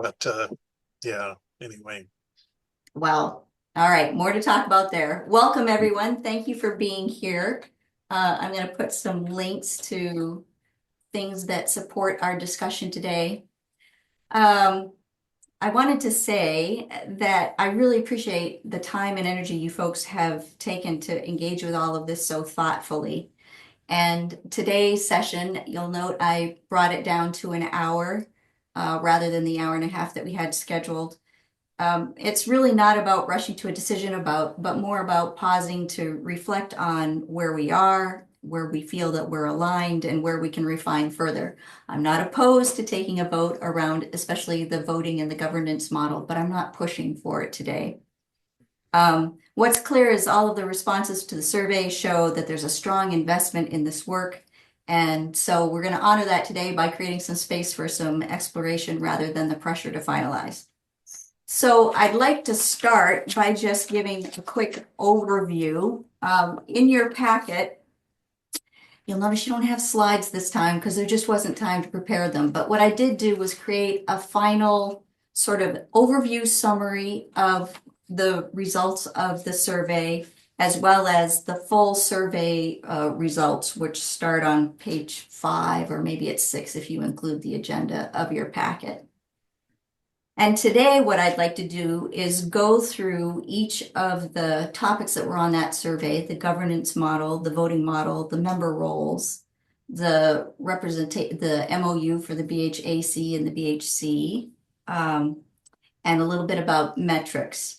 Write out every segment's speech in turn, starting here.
But yeah, anyway. Well, all right, more to talk about there. Welcome, everyone. Thank you for being here. I'm going to put some links to things that support our discussion today. Um, I wanted to say that I really appreciate the time and energy you folks have taken to engage with all of this so thoughtfully. And today's session, you'll note I brought it down to an hour rather than the hour and a half that we had scheduled. It's really not about rushing to a decision but more about pausing to reflect on where we are, where we feel that we're aligned, and where we can refine further. I'm not opposed to taking a vote around, especially the voting and the governance model, but I'm not pushing for it today. What's clear is all of the responses to the survey show that there's a strong investment in this work. And so we're going to honor that today by creating some space for some exploration rather than the pressure to finalize. So I'd like to start by just giving a quick overview. In your packet, you'll notice you don't have slides this time because there just wasn't time to prepare them. But what I did do was create a final sort of overview summary of the results of the survey, as well as the full survey results, which start on page 5, or maybe it's 6 if you include the agenda of your packet. And today, what I'd like to do is go through each of the topics that were on that survey, the governance model, the voting model, the member roles, the MOU for the BHAC and the BHC, and a little bit about metrics.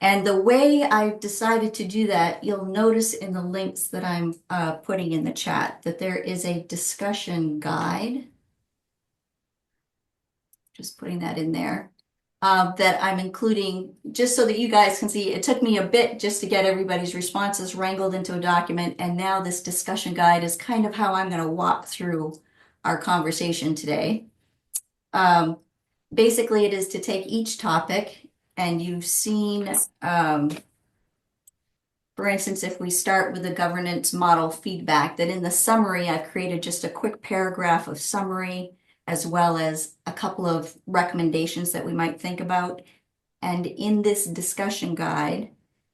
And the way I've decided to do that, you'll notice in the links that I'm putting in the chat that there is a discussion guide. Just putting that in there. That I'm including just so that you guys can see. It took me a bit just to get everybody's responses wrangled into a document, and now this discussion guide is kind of how I'm going to walk through our conversation today. Basically, it is to take each topic, and you've seen, for instance, if we start with the governance model feedback, that in the summary, I've created just a quick paragraph of summary, as well as a couple of recommendations that we might think about. And in this discussion guide,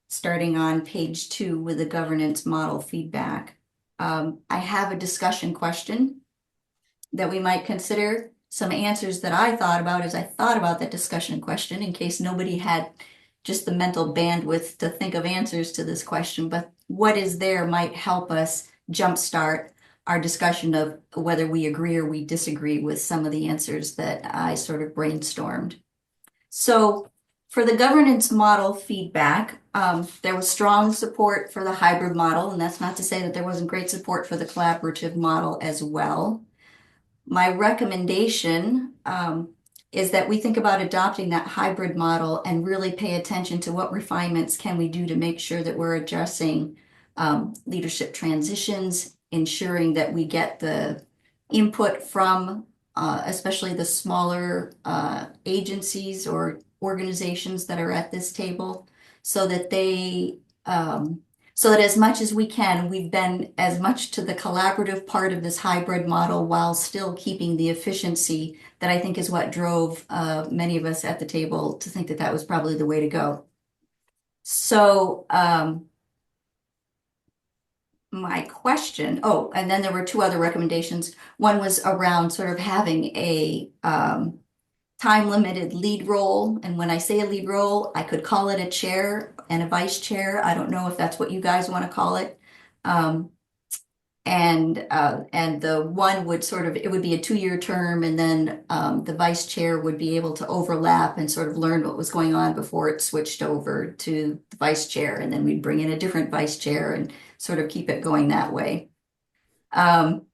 starting on page 2 with the governance model feedback, I have a discussion question that we might consider. Some answers that I thought about as I thought about that discussion question, in case nobody had just the mental bandwidth to think of answers to this question, but what is there might help us jumpstart our discussion of whether we agree or we disagree with some of the answers that I sort of brainstormed. So for the governance model feedback, there was strong support for the hybrid model, and that's not to say that there wasn't great support for the collaborative model as well. My recommendation is that we think about adopting that hybrid model and really pay attention to what refinements can we do to make sure that we're addressing leadership transitions, ensuring that we get the input from especially the smaller agencies or organizations that are at this table, so that so that as much as we can, we've been as much to the collaborative part of this hybrid model while still keeping the efficiency that I think is what drove many of us at the table to think that that was probably the way to go. So my question, oh, and then there were 2 other recommendations. One was around sort of having a time-limited lead role. And when I say a lead role, I could call it a chair and a vice chair. I don't know if that's what you guys want to call it. And the one would sort of, it would be a 2-year term, and then the vice chair would be able to overlap and sort of learn what was going on before it switched over to the vice chair, and then we'd bring in a different vice chair and sort of keep it going that way. And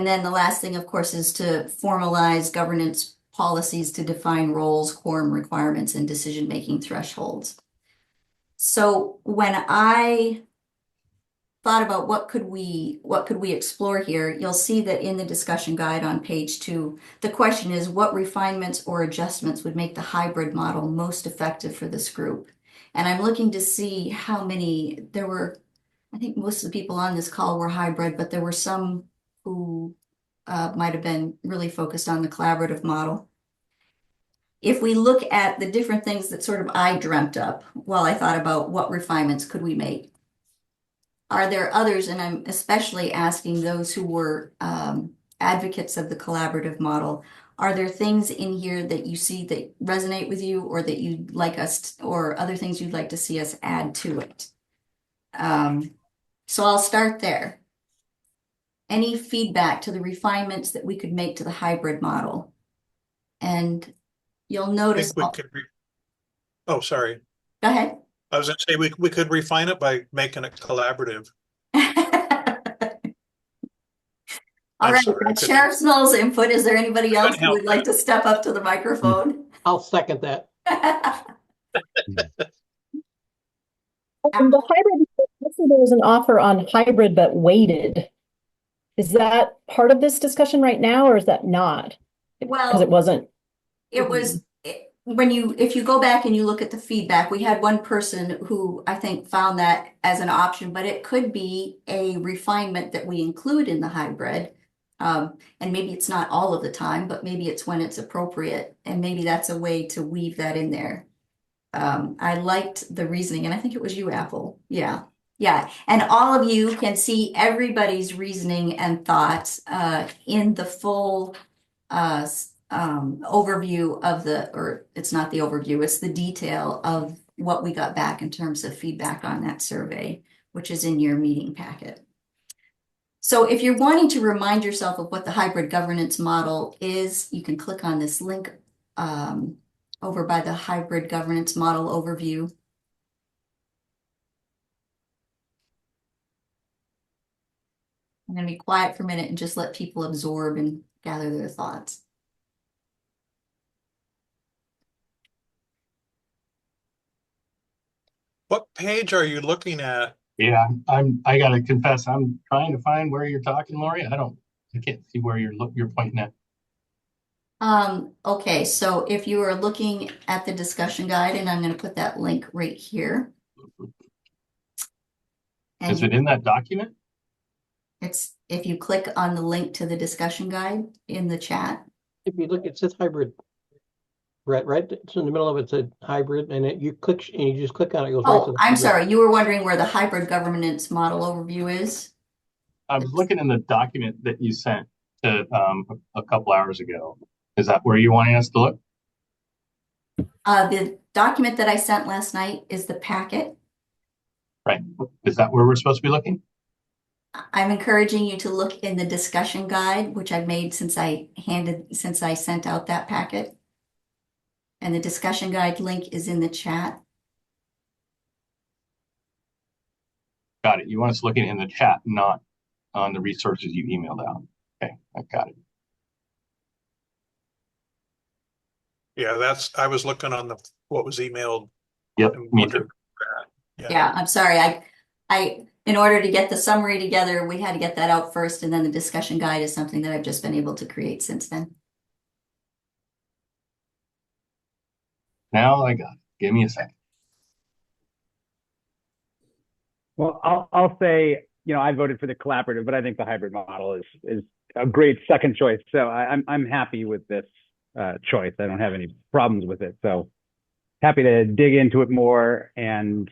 then the last thing, of course, is to formalize governance policies to define roles, quorum requirements, and decision-making thresholds. So when I thought about what could we explore here, you'll see that in the discussion guide on page 2, the question is what refinements or adjustments would make the hybrid model most effective for this group? And I'm looking to see how many there were. I think most of the people on this call were hybrid, but there were some who might have been really focused on the collaborative model. if we look at the different things that sort of I dreamt up while I thought about what refinements could we make, are there others, and I'm especially asking those who were advocates of the collaborative model, are there things in here that you see that resonate with you or that you'd like us or other things you'd like to see us add to it? So I'll start there. Any feedback to the refinements that we could make to the hybrid model? And you'll I notice, think we could, oh, sorry. go ahead. I was gonna say, we could refine it by making it collaborative. All I'm right, sorry, I that's Sheriff Snow's input. Is there anybody else couldn't who help would like that. to step up to the microphone? I'll second that. The hybrid, actually, there was an offer on hybrid but weighted. Is that part of this discussion right now, or is that not? Because it Well, wasn't. it was if you go back and you look at the feedback, we had one person who I think found that as an option, but it could be a refinement that we include in the hybrid. And maybe it's not all of the time, but maybe it's when it's appropriate, and maybe that's a way to weave that in there. I liked the reasoning, and I think it was you, Apple. Yeah. Yeah. And all of you can see everybody's reasoning and thoughts in the full overview of or it's not the overview, it's the detail of what we got back in terms of feedback on that survey, which is in your meeting packet. So if you're wanting to remind yourself of what the hybrid governance model is, you can click on this link over by the hybrid governance model overview. I'm going to be quiet for a minute and just let people absorb and gather their thoughts. What page are you looking at? Yeah, I gotta confess, I'm trying to find where you're talking, Lori. I can't see where you're pointing at. Okay, so if you are looking at the discussion guide, and I'm going to put that link right here. And Is it in that document? it's if you click on the link to the discussion guide in the chat. If you look, it says hybrid. Right, it's in the middle of it, said hybrid, and you click and you just click on it, it goes right to Oh, the I'm hybrid. sorry. You were wondering where the hybrid governance model overview is? I was looking in the document that you sent to a couple hours ago. Is that where you wanting us to look? The document that I sent last night is the packet. Right. Is that where we're supposed to be looking? I'm encouraging you to look in the discussion guide, which I've made since I sent out that packet. And the discussion guide link is in the chat. Got it. You want us looking in the chat, not on the resources you emailed out. Okay, I got it. Yeah, I was looking on what was emailed. Yep, and me wondered too. that. Yeah, I'm sorry. I in order to get the summary together, we had to get that out first, and then the discussion guide is something that I've just been able to create since then. Now I got it. Give me a second. Well, I'll say, I voted for the collaborative, but I think the hybrid model is a great second choice. So I'm happy with this choice. I don't have any problems with it. So happy to dig into it more. And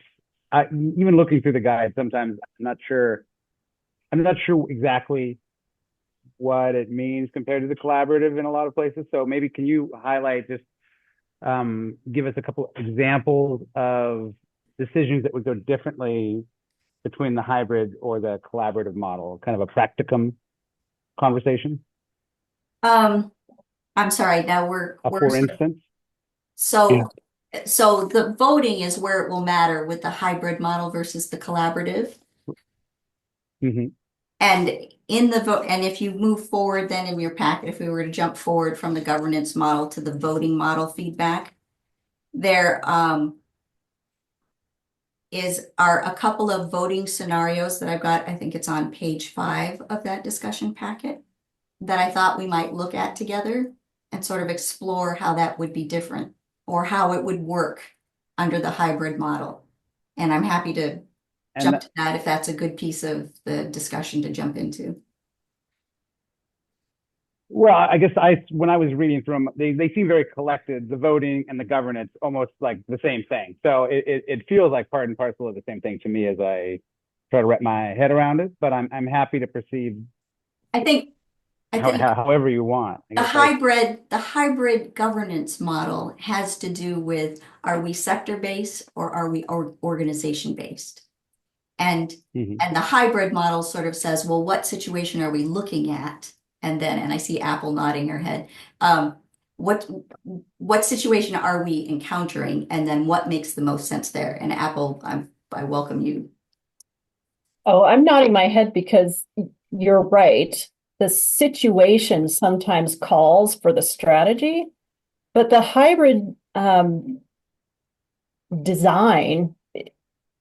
even looking through the guide, sometimes I'm not sure exactly what it means compared to the collaborative in a lot of places. So maybe can you highlight, just give us a couple examples of decisions that would go differently between the hybrid or the collaborative model, kind of a practicum conversation? I'm sorry. Now For instance. So the voting is where it will matter with the hybrid model versus the collaborative. Mm-hmm. And in the vote, and if you move forward then in your packet, if we were to jump forward from the governance model to the voting model feedback, there are a couple of voting scenarios that I've got. I think it's on page 5 of that discussion packet that I thought we might look at together and sort of explore how that would be different or how it would work under the hybrid model. And I'm happy to jump to that if that's a good piece of the discussion to jump into. Well, I guess when I was reading through them, they seem very collected. The voting and the governance almost like the same thing. So it feels like part and parcel of the same thing to me as I try to wrap my head around it. But I'm happy to proceed I think, I think however you want. I the guess hybrid governance model has to do with, are we sector-based or are we organization-based? And Mhm. and the hybrid model sort of says, well, what situation are we looking at? And then, and I see Apple nodding her head. What situation are we encountering? And then what makes the most sense there? And Apple, I welcome you. Oh, I'm nodding my head because you're right. The situation sometimes calls for the strategy, but the hybrid design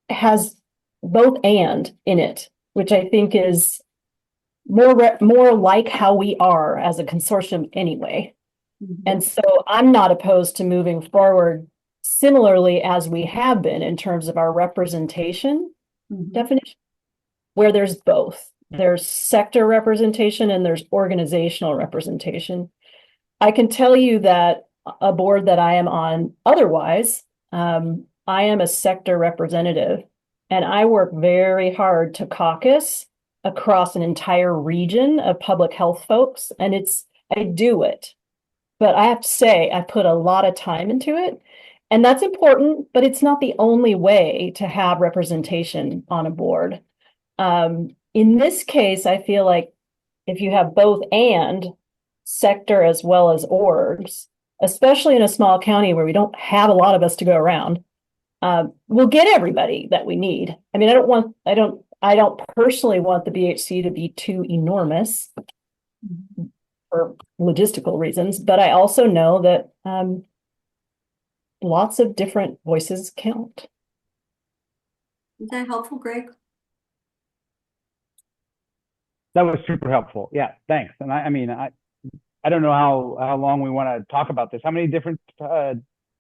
has both and in it, which I think is more like how we are as a consortium anyway. And so I'm not opposed to moving forward similarly as we have been in terms of our representation definition, where there's both. There's sector representation and there's organizational representation. I can tell you that a board that I am on otherwise, I am a sector representative and I work very hard to caucus across an entire region of public health folks. And I do it, but I have to say, I put a lot of time into it. And that's important, but it's not the only way to have representation on a board. In this case, I feel like if you have both and sector as well as orgs, especially in a small county where we don't have a lot of us to go around, we'll get everybody that we need. I mean, I don't personally want the BHC to be too enormous for logistical reasons, but I also know that lots of different voices count. Is that helpful, Greg? That was super helpful. Yeah, thanks. And I mean, I don't know how long we want to talk about this. How many different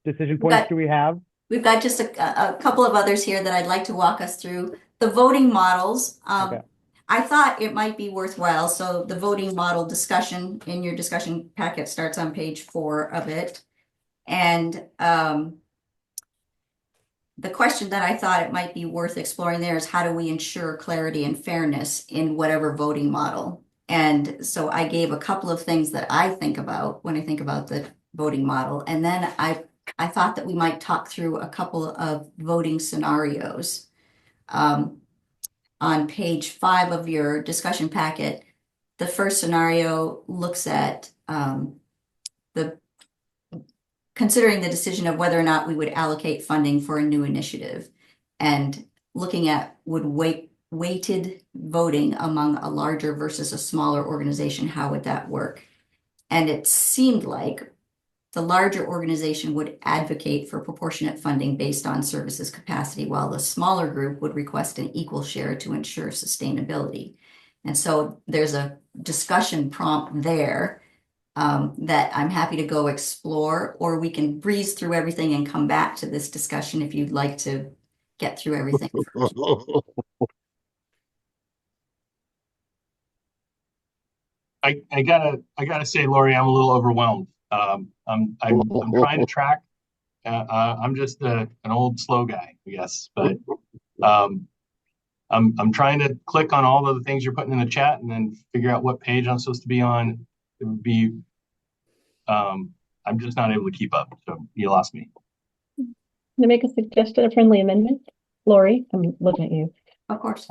decision points do we have? We've got just a couple of others here that I'd like to walk us through. The voting models. Okay. I thought it might be worthwhile. So the voting model discussion in your discussion packet starts on page 4 of it. And the question that I thought it might be worth exploring there is, how do we ensure clarity and fairness in whatever voting model? And so I gave a couple of things that I think about when I think about the voting model. And then I thought that we might talk through a couple of voting scenarios. On page 5 of your discussion packet, the first scenario looks at considering the decision of whether or not we would allocate funding for a new initiative, and looking at weighted voting among a larger versus a smaller organization, how would that work? And it seemed like the larger organization would advocate for proportionate funding based on services capacity, while the smaller group would request an equal share to ensure sustainability. And so there's a discussion prompt there that I'm happy to go explore, or we can breeze through everything and come back to this discussion if you'd like to get through everything first. I gotta say, Lori, I'm a little overwhelmed. I'm trying to track. I'm just an old slow guy, I guess, but I'm trying to click on all of the things you're putting in the chat and then figure out what page I'm supposed to be on. It would be, I'm just not able to keep up. So you lost me. Can I make a suggestion, a friendly amendment? Lori, I'm looking at you. Of course.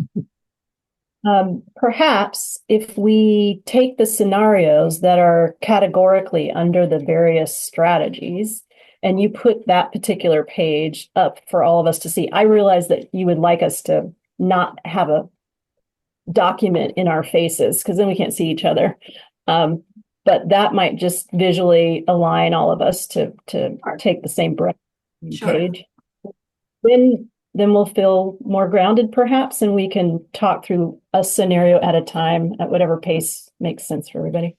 Perhaps if we take the scenarios that are categorically under the various strategies and you put that particular page up for all of us to see. I realize that you would like us to not have a document in our faces because then we can't see each other. But that might just visually align all of us to take the same breath page. Then we'll feel more grounded perhaps, and we can talk through a scenario at a time at whatever pace makes sense for everybody.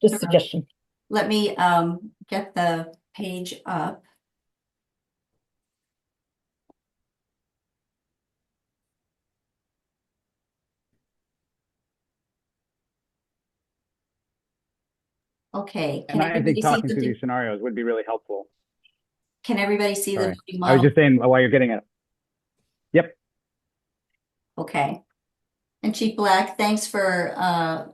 Just a suggestion. Let me get the page up. Okay, And can I everybody think see talking through the, these scenarios would be really helpful. can everybody see the Sorry. voting I was model? just saying while you're getting it. Yep. Okay. And Chief Black, thanks for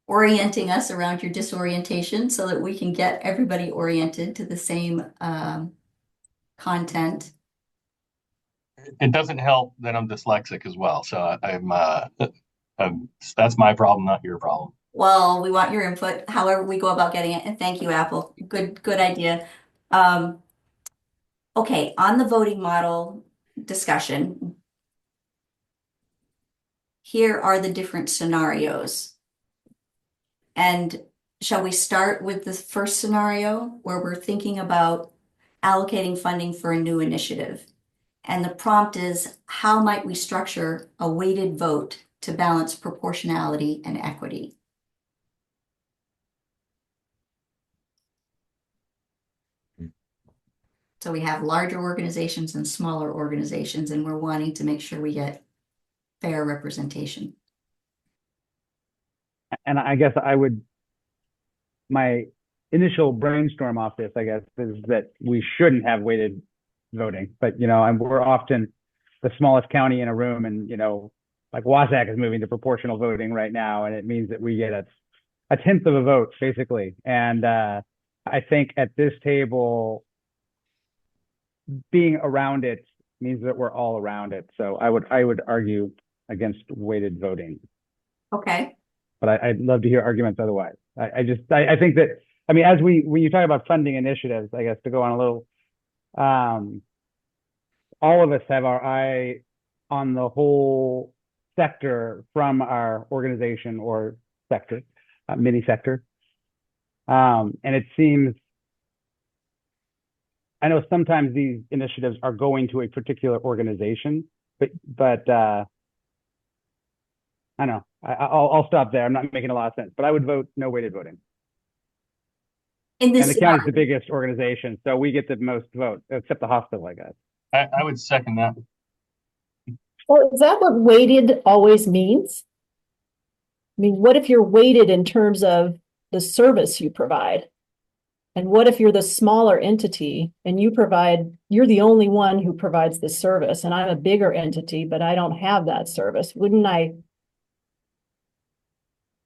orienting us around your disorientation so that we can get everybody oriented to the same content. It doesn't help that I'm dyslexic as well. So that's my problem, not your problem. Well, we want your input, however we go about getting it. And thank you, Apple. Good idea. Okay, on the voting model discussion, here are the different scenarios. And shall we start with the first scenario where we're thinking about allocating funding for a new initiative? And the prompt is, how might we structure a weighted vote to balance proportionality and equity? So we have larger organizations and smaller organizations, and we're wanting to make sure we get fair representation. And I guess my initial brainstorm off this, I guess, is that we shouldn't have weighted voting. But, and we're often the smallest county in a room, and, like Wasac is moving to proportional voting right now, and it means that we get a tenth of a vote, basically. And I think at this table, being around it means that we're all around it. So I would argue against weighted voting. Okay. But I'd love to hear arguments otherwise. I think that, when you talk about funding initiatives, I guess to go on a little, all of us have our eye on the whole sector from our organization or sector, mini sector. And it seems, I know sometimes these initiatives are going to a particular organization, but I don't know. I'll stop there. I'm not making a lot of sense, but I would vote no weighted voting. In this And the county's the biggest organization, so we get the most votes, except the hospital, I guess. I would second that. Well, is that what weighted always means? I mean, what if you're weighted in terms of the service you provide? And what if you're the smaller entity and you're the only one who provides the service, and I'm a bigger entity, but I don't have that service? Wouldn't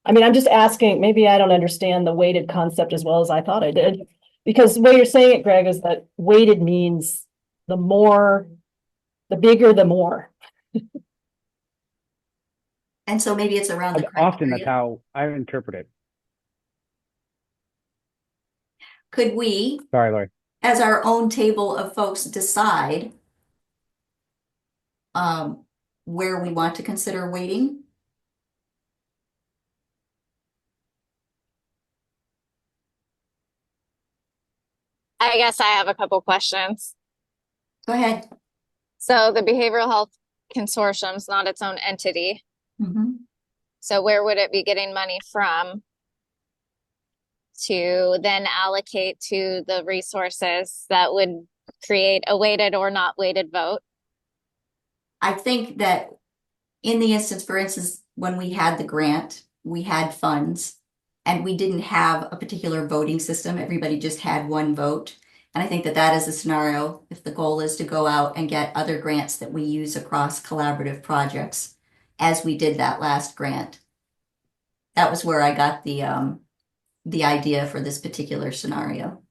I'm just asking, maybe I don't understand the weighted concept as well as I thought I did. Because the way you're saying it, Greg, is that weighted means the bigger, the more. And so maybe it's around the Often criteria. that's how I interpret it. Could we, Sorry, Lori. as our own table of folks, decide where we want to consider weighting? I guess I have a couple questions. Go ahead. So the Behavioral Health Consortium is not its own entity. Mhm. So where would it be getting money from to then allocate to the resources that would create a weighted or not weighted vote? I think that in the instance, for instance, when we had the grant, we had funds and we didn't have a particular voting system. Everybody just had one vote. And I think that that is a scenario if the goal is to go out and get other grants that we use across collaborative projects, as we did that last grant. That was where I got the idea for this particular scenario.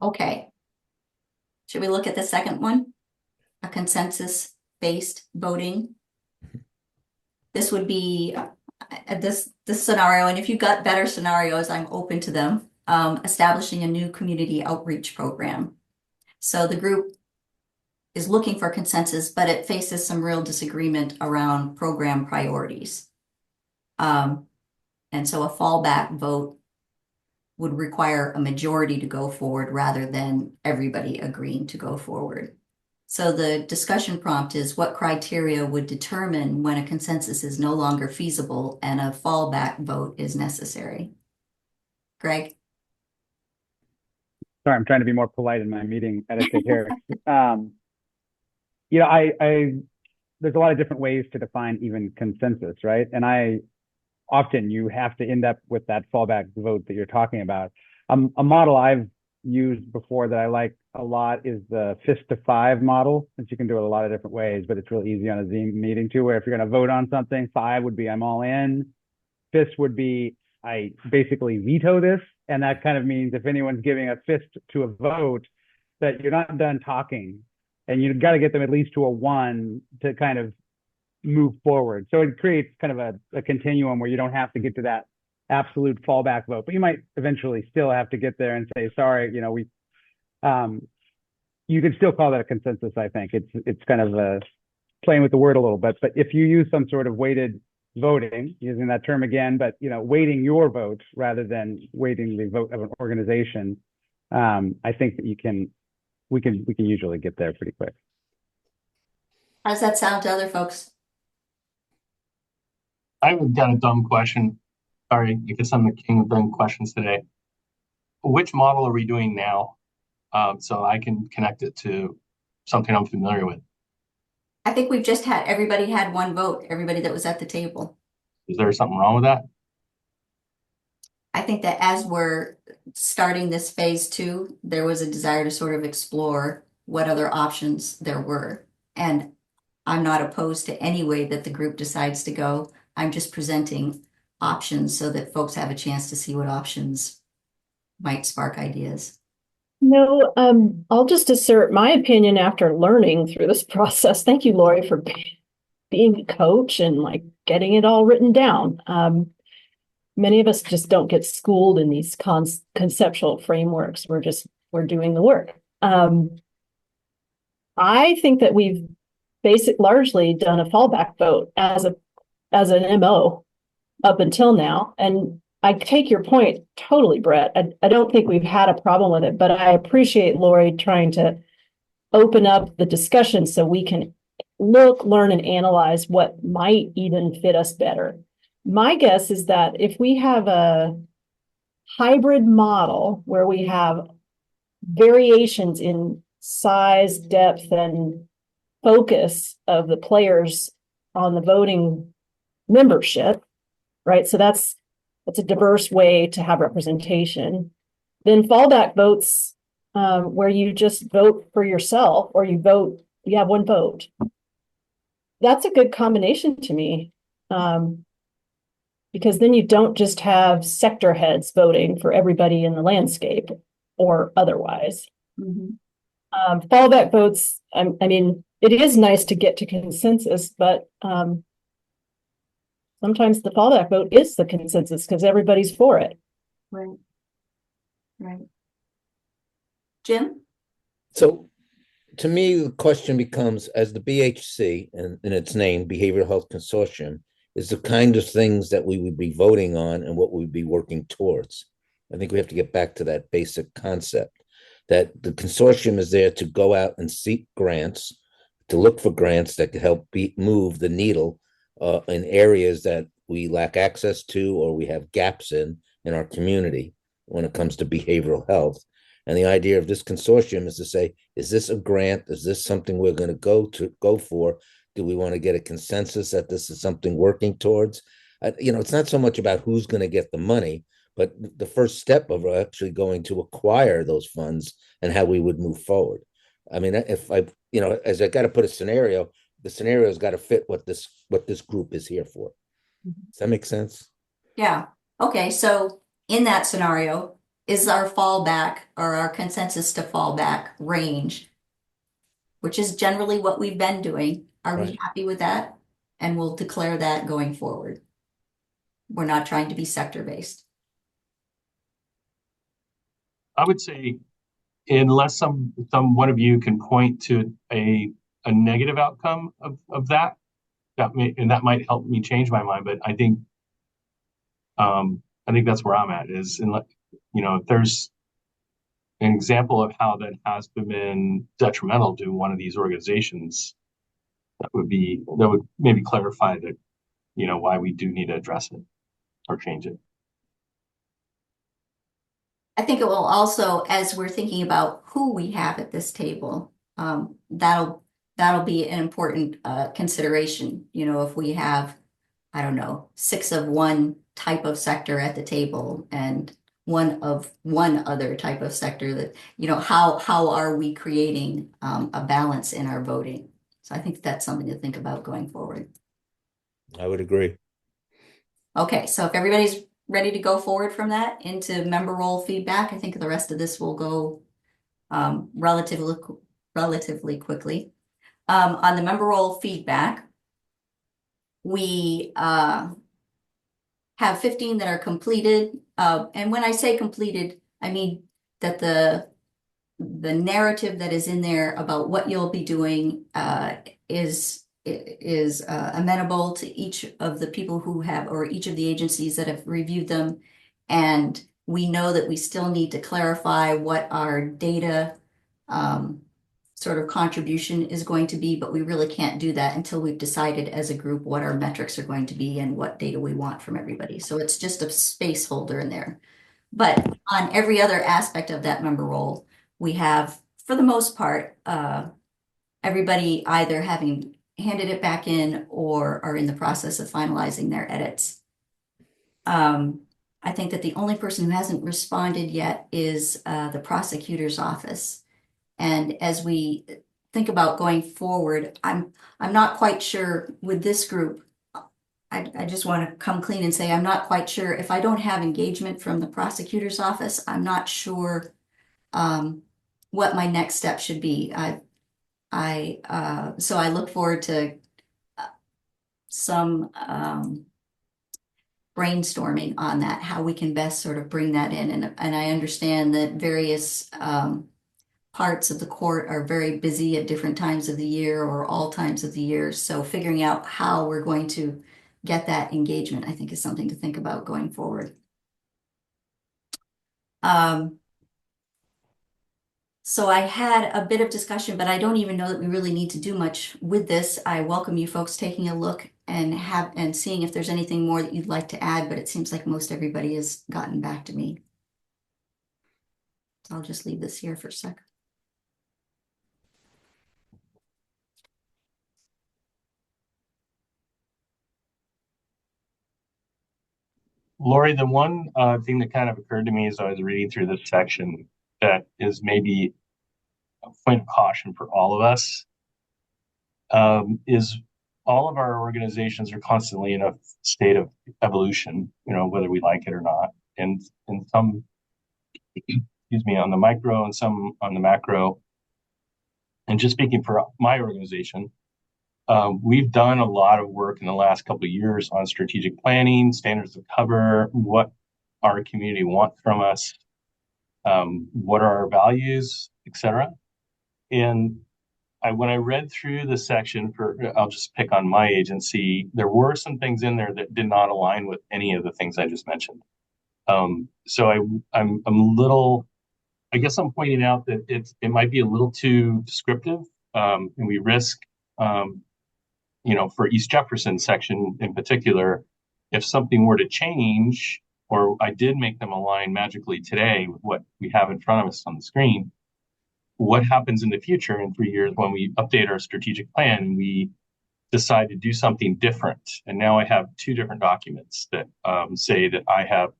Okay. Should we look at the second one? A consensus-based voting. This would be this scenario, and if you've got better scenarios, I'm open to them. Establishing a new community outreach program. So the group is looking for consensus, but it faces some real disagreement around program priorities. And so a fallback vote would require a majority to go forward rather than everybody agreeing to go forward. So the discussion prompt is, what criteria would determine when a consensus is no longer feasible and a fallback vote is necessary? Greg? Sorry, I'm trying to be more polite in my meeting etiquette here. You know, I there's a lot of different ways to define even consensus, right? And often you have to end up with that fallback vote that you're talking about. A model I've used before that I like a lot is the fist to five model, which you can do it a lot of different ways, but it's really easy on a Zoom meeting too, where if you're going to vote on something, five would be I'm all in. Fist would be I basically veto this. And that kind of means if anyone's giving a fist to a vote, that you're not done talking and you've got to get them at least to a one to kind of move forward. So it creates kind of a continuum where you don't have to get to that absolute fallback vote, but you might eventually still have to get there and say, sorry, you know, you could still call that a consensus. I think it's kind of playing with the word a little bit, but if you use some sort of weighted voting, using that term again, but you know, weighting your vote rather than weighting the vote of an organization, I think that we can usually get there pretty quick. How does that sound to other folks? I've got a dumb question. Sorry, I guess I'm the king of dumb questions today. Which model are we doing now? So I can connect it to something I'm familiar with. I think we've just had, everybody had one vote, everybody that was at the table. Is there something wrong with that? I think that as we're starting this phase two, there was a desire to sort of explore what other options there were. And I'm not opposed to any way that the group decides to go. I'm just presenting options so that folks have a chance to see what options might spark ideas. No, I'll just assert my opinion after learning through this process. Thank you, Lori, for being a coach and like getting it all written down. Many of us just don't get schooled in these conceptual frameworks. We're doing the work. I think that we've largely done a fallback vote as an MO up until now. And I take your point totally, Brett. I don't think we've had a problem with it, but I appreciate Lori trying to open up the discussion so we can look, learn, and analyze what might even fit us better. My guess is that if we have a hybrid model where we have variations in size, depth, and focus of the players on the voting membership, right? So that's a diverse way to have representation. Then fallback votes, where you just vote for yourself or you have one vote. That's a good combination to me. Because then you don't just have sector heads voting for everybody in the landscape or otherwise. Mm-hmm. Fallback votes, I mean, it is nice to get to consensus, but sometimes the fallback vote is the consensus because everybody's for it. Right. Right. Jim? So to me, the question becomes, as the BHC, and in its name, Behavioral Health Consortium, is the kind of things that we would be voting on and what we'd be working towards. I think we have to get back to that basic concept that the consortium is there to go out and seek grants, to look for grants that could help move the needle in areas that we lack access to or we have gaps in our community when it comes to behavioral health. And the idea of this consortium is to say, is this a grant? Is this something we're going to go for? Do we want to get a consensus that this is something working towards? It's not so much about who's going to get the money, but the first step of actually going to acquire those funds and how we would move forward. I mean, if as I got to put a scenario, the scenario's got to fit what this group is here for. Does that make sense? Yeah. Okay. So in that scenario, is our fallback or our consensus to fallback range, which is generally what we've been doing. Are we happy with that? And we'll declare that going forward. We're not trying to be sector-based. I would say, unless some one of you can point to a negative outcome of that that might help me change my mind. But I think that's where I'm at is, if there's an example of how that has been detrimental to one of these organizations, that would maybe clarify that, why we do need to address it or change it. I think it will also, as we're thinking about who we have at this table, that'll be an important consideration. You know, if we have, I don't know, 6 of one type of sector at the table and 1 of one other type of sector, that, you know, how are we creating a balance in our voting? So I think that's something to think about going forward. I would agree. Okay, so if everybody's ready to go forward from that into member role feedback, I think the rest of this will go relatively quickly. On the member role feedback, we have 15 that are completed. And when I say completed, I mean that the narrative that is in there about what you'll be doing is amenable to each of the people who have, or each of the agencies that have reviewed them. And we know that we still need to clarify what our data sort of contribution is going to be, but we really can't do that until we've decided as a group what our metrics are going to be and what data we want from everybody. So it's just a space holder in there. But on every other aspect of that member role, we have, for the most part, everybody either having handed it back in or are in the process of finalizing their edits. I think that the only person who hasn't responded yet is the prosecutor's office. And as we think about going forward, I'm not quite sure with this group. I just want to come clean and say I'm not quite sure if I don't have engagement from the prosecutor's office. I'm not sure what my next step should be. So I look forward to some brainstorming on that, how we can best sort of bring that in. And I understand that various parts of the court are very busy at different times of the year or all times of the year. So figuring out how we're going to get that engagement, I think, is something to think about going forward. So I had a bit of discussion, but I don't even know that we really need to do much with this. I welcome you folks taking a look and seeing if there's anything more that you'd like to add, but it seems like most everybody has gotten back to me. So I'll just leave this here for a sec. Lori, the one thing that kind of occurred to me as I was reading through this section that is maybe a point of caution for all of us is all of our organizations are constantly in a state of evolution, you know, whether we like it or not. And some, excuse me, on the micro and some on the macro. And just speaking for my organization, we've done a lot of work in the last couple of years on strategic planning, standards of cover, what our community wants from us, what are our values, etc. And when I read through the section I'll just pick on my agency, there were some things in there that did not align with any of the things I just mentioned. So I'm a little, I guess I'm pointing out that it might be a little too descriptive, and we risk, you know, for East Jefferson section in particular, if something were to change, or I did make them align magically today with what we have in front of us on the screen, what happens in the future in 3 years when we update our strategic plan and we decide to do something different? And now I have 2 different documents that say that I have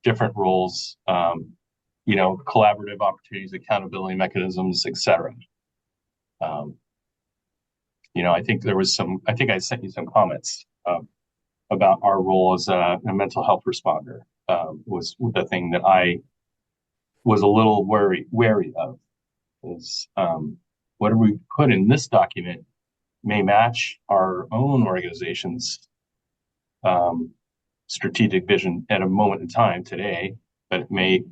different roles, you know, collaborative opportunities, accountability mechanisms, etc. You know, I think I sent you some comments about our role as a mental health responder, was the thing that I was a little wary of, is whatever we put in this document may match our own organization's strategic vision at a moment in time today, but it may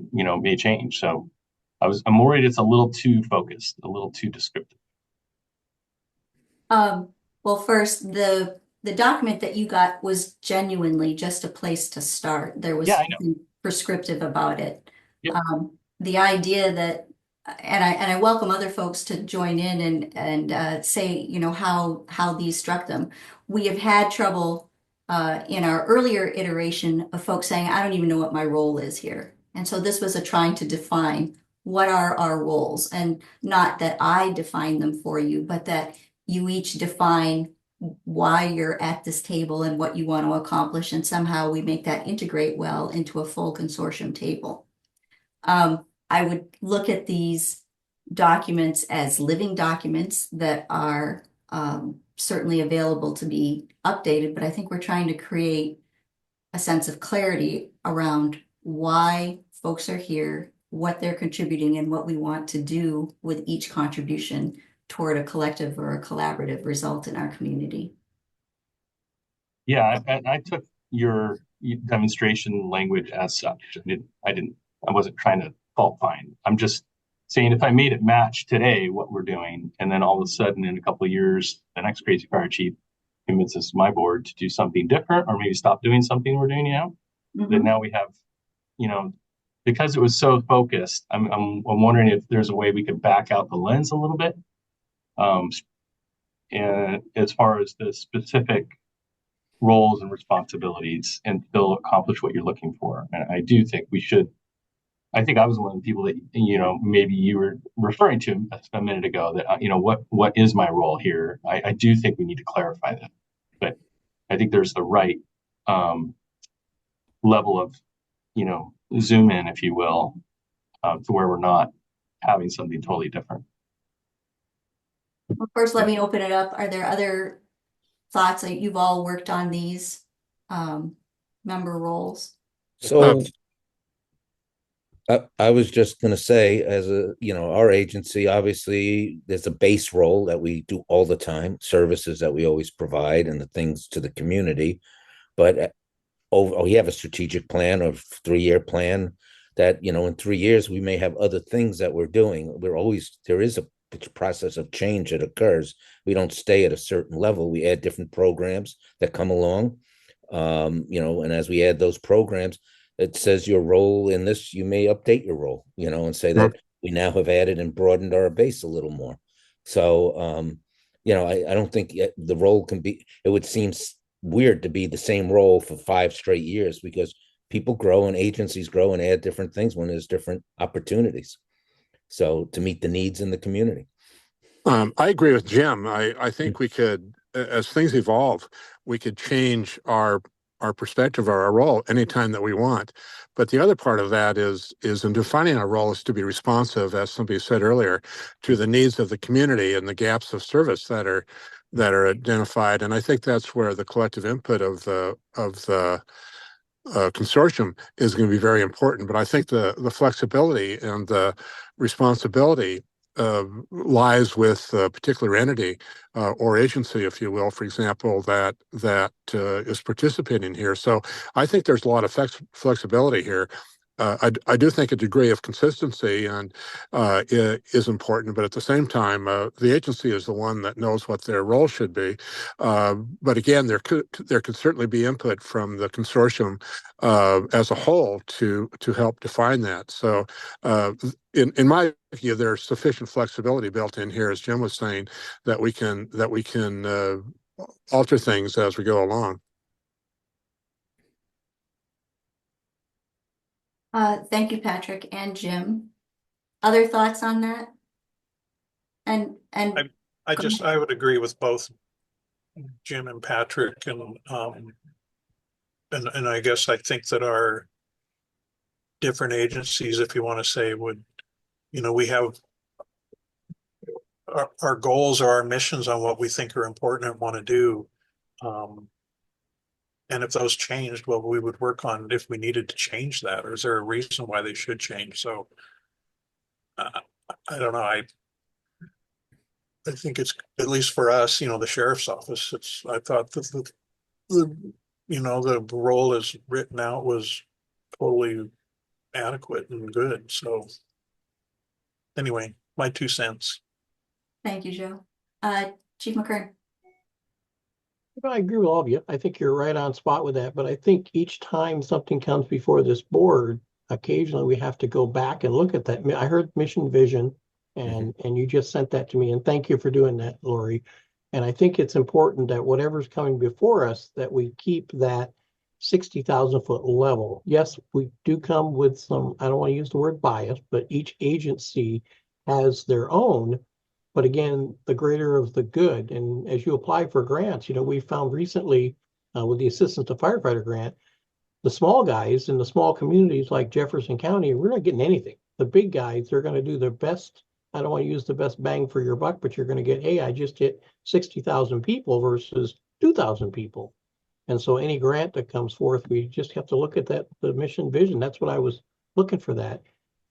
change. So I'm worried it's a little too focused, a little too descriptive. Well, first, the document that you got was genuinely just a place to start. There was nothing prescriptive about it. Yep. The idea that, and I welcome other folks to join in and say, you know, how these struck them. We have had trouble in our earlier iteration of folks saying, I don't even know what my role is here. And so this was a trying to define what are our roles, and not that I define them for you, but that you each define why you're at this table and what you want to accomplish, and somehow we make that integrate well into a full consortium table. I would look at these documents as living documents that are certainly available to be updated, but I think we're trying to create a sense of clarity around why folks are here, what they're contributing, and what we want to do with each contribution toward a collective or a collaborative result in our community. Yeah, I took your demonstration language as such. I wasn't trying to fault find. I'm just saying if I made it match today what we're doing, and then all of a sudden in a couple of years, the next crazy fire chief convinces my board to do something different, or maybe stop doing something we're doing, then now we have, because it was so focused, I'm wondering if there's a way we could back out the lens a little bit. And as far as the specific roles and responsibilities, and still accomplish what you're looking for. And I do think we should. I think I was one of the people that maybe you were referring to a minute ago. That what is my role here? I do think we need to clarify that, but I think there's the right level of zoom in, if you will, to where we're not having something totally different. Well, first, let me open it up. Are there other thoughts that you've all worked on these member roles? So I was just going to say, as our agency, obviously there's a base role that we do all the time, services that we always provide and the things to the community. But we have a strategic plan or 3-year plan that, in 3 years, we may have other things that we're doing. There is a process of change that occurs. We don't stay at a certain level. We add different programs that come along, and as we add those programs, it says your role in this, you may update your role, and say that we now have added and broadened our base a little more. So, I don't think the role can be, it would seem weird to be the same role for 5 straight years, because people grow and agencies grow and add different things when there's different opportunities. So to meet the needs in the community. I agree with Jim. I think we could, as things evolve, we could change our perspective or our role anytime that we want. But the other part of that is in defining our role is to be responsive, as somebody said earlier, to the needs of the community and the gaps of service that are identified. And I think that's where the collective input of the consortium is going to be very important. But I think the flexibility and the responsibility lies with a particular entity or agency, if you will, for example, that is participating here. So I think there's a lot of flexibility here. I do think a degree of consistency and is important, but at the same time, the agency is the one that knows what their role should be. But again, there could certainly be input from the consortium as a whole to help define that. So in my view, there's sufficient flexibility built in here, as Jim was saying, that we can alter things as we go along. Thank you, Patrick and Jim. Other thoughts on that? And I would agree with both Jim and Patrick, and I guess I think that our different agencies, if you want to say, would, we have our goals or our missions on what we think are important and want to do. And if those changed, well, we would work on if we needed to change that, or is there a reason why they should change? So I don't know. I think it's, at least for us, the sheriff's office, I thought that the role as written out was totally adequate and good. So anyway, my 2 cents. thank you, Joe. Chief McKern. I agree with all of you. I think you're right on spot with that. But I think each time something comes before this board, occasionally we have to go back and look at that. I heard mission vision, and you just sent that to me. And thank you for doing that, Lori. And I think it's important that whatever's coming before us, that we keep that 60,000-foot level. Yes, we do come with some, I don't want to use the word bias, but each agency has their own. But again, the greater of the good. And as you apply for grants, we found recently with the Assistance to Firefighter grant, the small guys in the small communities like Jefferson County, we're not getting anything. The big guys, they're going to do their best. I don't want to use the best bang for your buck, but you're going to get, hey, I just hit 60,000 people versus 2,000 people. And so any grant that comes forth, we just have to look at that, the mission vision. That's what I was looking for that.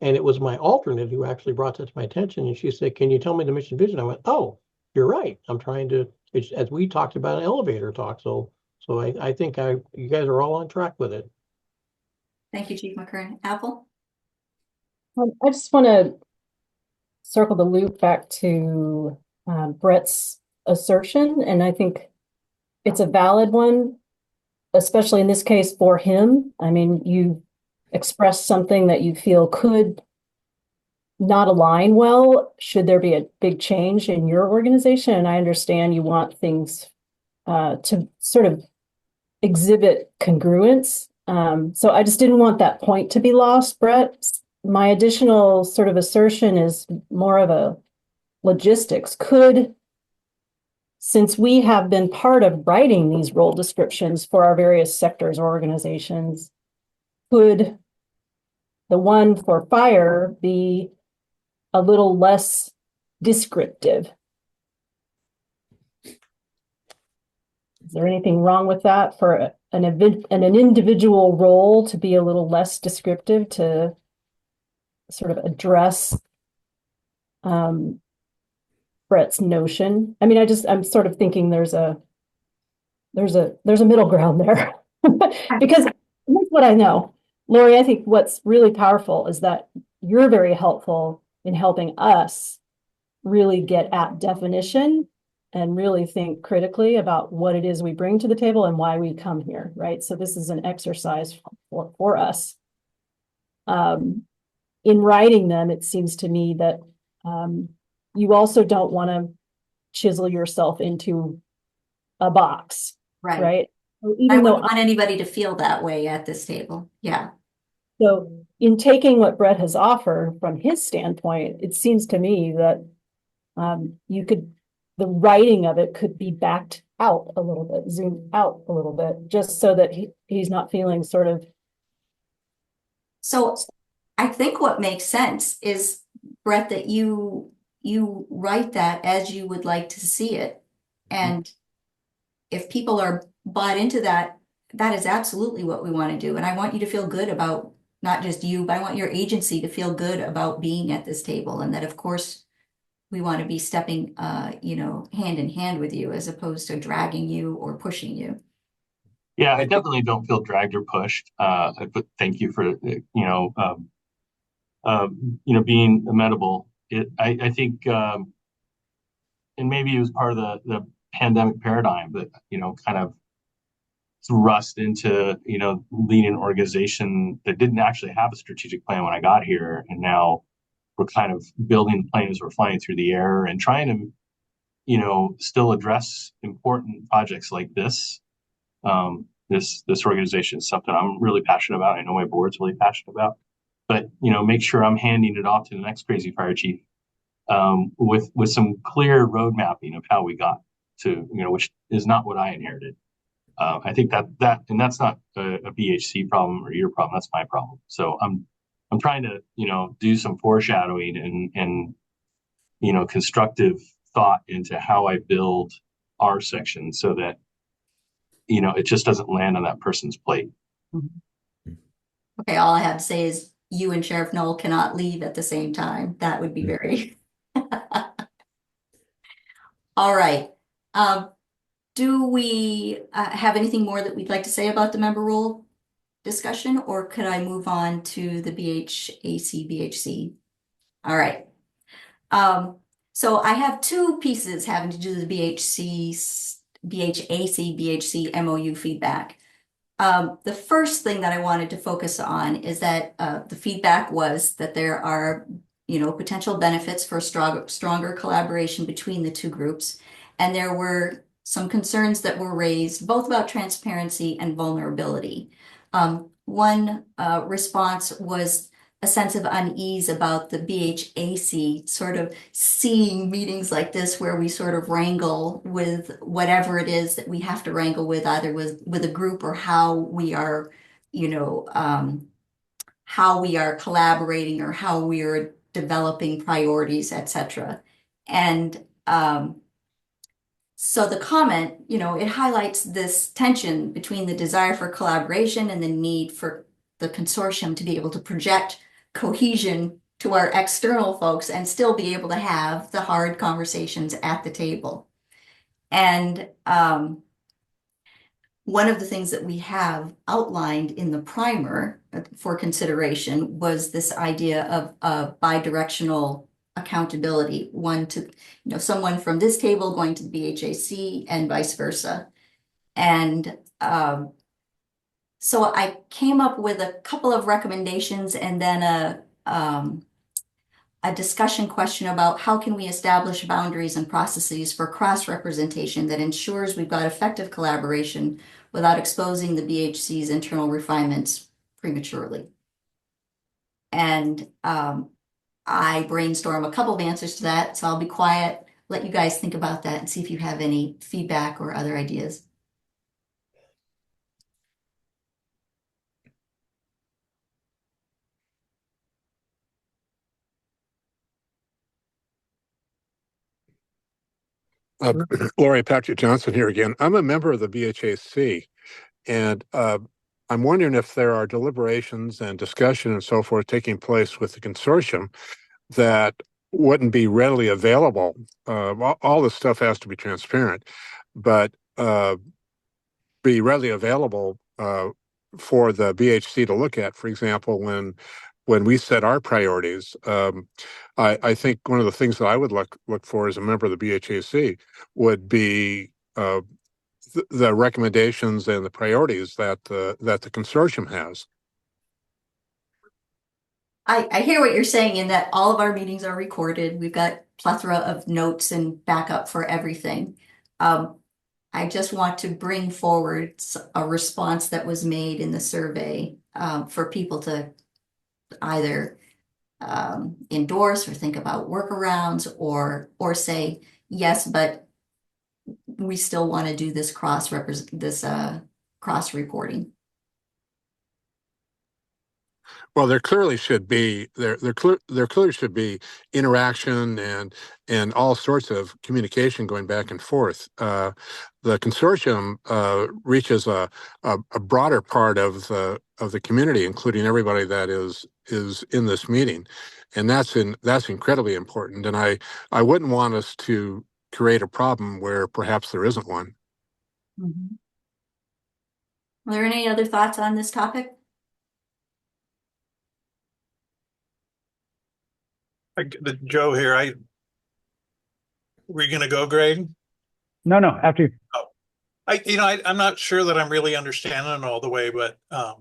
And it was my alternate who actually brought that to my attention. And she said, can you tell me the mission vision? I went, oh, you're right. I'm trying to, as we talked about an elevator talk. So I think you guys are all on track with it. Thank you, Chief McKern. Apple? I just want to circle the loop back to Brett's assertion, and I think it's a valid one, especially in this case for him. I mean, you expressed something that you feel could not align well should there be a big change in your organization, and I understand you want things to sort of exhibit congruence. So I just didn't want that point to be lost, Brett. My additional sort of assertion is more of a logistics. Since we have been part of writing these role descriptions for our various sectors or organizations, could the one for fire be a little less descriptive? Is there anything wrong with that for an individual role to be a little less descriptive to sort of address Brett's notion? I mean, I'm sort of thinking there's a middle ground there because that's what I know. Lori, I think what's really powerful is that you're very helpful in helping us really get at definition and really think critically about what it is we bring to the table and why we come here, right? So this is an exercise for us. In writing them, it seems to me that you also don't want to chisel yourself into a box, right? So I even wouldn't though want anybody to feel that way at this table. Yeah. So in taking what Brett has offered from his standpoint, it seems to me that the writing of it could be backed out a little bit, zoomed out a little bit, just so that he's not feeling sort of. So I think what makes sense is, Brett, that you write that as you would like to see it. And if people are bought into that, that is absolutely what we want to do. And I want you to feel good about not just you, but I want your agency to feel good about being at this table. And that, of course, we want to be stepping, hand in hand with you as opposed to dragging you or pushing you. Yeah, I definitely don't feel dragged or pushed. But thank you for being amenable. I think, and maybe it was part of the pandemic paradigm that kind of thrust into leading an organization that didn't actually have a strategic plan when I got here, and now we're kind of building the plane as we're flying through the air and trying to still address important projects like this. This organization is something I'm really passionate about. I know my board's really passionate about, but make sure I'm handing it off to the next crazy fire chief with some clear road mapping of how we got to which is not what I inherited. I think that and that's not a BHC problem or your problem. That's my problem. So I'm trying to do some foreshadowing and constructive thought into how I build our section so that it just doesn't land on that person's plate. Okay, all I have to say is you and Sheriff Knoll cannot leave at the same time. That would be very. All right. Do we have anything more that we'd like to say about the member rule discussion, or could I move on to the BHC? All right. So I have two pieces having to do with the BHC MOU feedback. The first thing that I wanted to focus on is that the feedback was that there are, potential benefits for stronger collaboration between the two groups. And there were some concerns that were raised, both about transparency and vulnerability. One response was a sense of unease about the BHAC sort of seeing meetings like this where we sort of wrangle with whatever it is that we have to wrangle with, either with a group or how we are, how we are collaborating or how we are developing priorities, etc. And so the comment, it highlights this tension between the desire for collaboration and the need for the consortium to be able to project cohesion to our external folks and still be able to have the hard conversations at the table. And one of the things that we have outlined in the primer for consideration was this idea of bidirectional accountability, one to, someone from this table going to the BHAC and vice versa. And so I came up with a couple of recommendations and then a discussion question about how can we establish boundaries and processes for cross-representation that ensures we've got effective collaboration without exposing the BHC's internal refinements prematurely. And I brainstorm a couple of answers to that, so I'll be quiet, let you guys think about that and see if you have any feedback or other ideas. Lori, Patrick Johnson here again. I'm a member of the BHAC, and I'm wondering if there are deliberations and discussion and so forth taking place with the consortium that wouldn't be readily available. All this stuff has to be transparent, but be readily available for the BHC to look at. For example, when we set our priorities, I think one of the things that I would look for as a member of the BHAC would be the recommendations and the priorities that the consortium has. I hear what you're saying in that all of our meetings are recorded. We've got plethora of notes and backup for everything. I just want to bring forward a response that was made in the survey for people to either endorse or think about workarounds or say, yes, but we still want to do this cross reporting. Well, there clearly should be there clearly should be interaction and all sorts of communication going back and forth. The consortium reaches a broader part of the community, including everybody that is in this meeting, and that's incredibly important. And I wouldn't want us to create a problem where perhaps there isn't one. Mm-hmm. Are there any other thoughts on this topic? Joe here. Were you gonna go, Greg? No, after you. Oh, I'm not sure that I'm really understanding it all the way, but I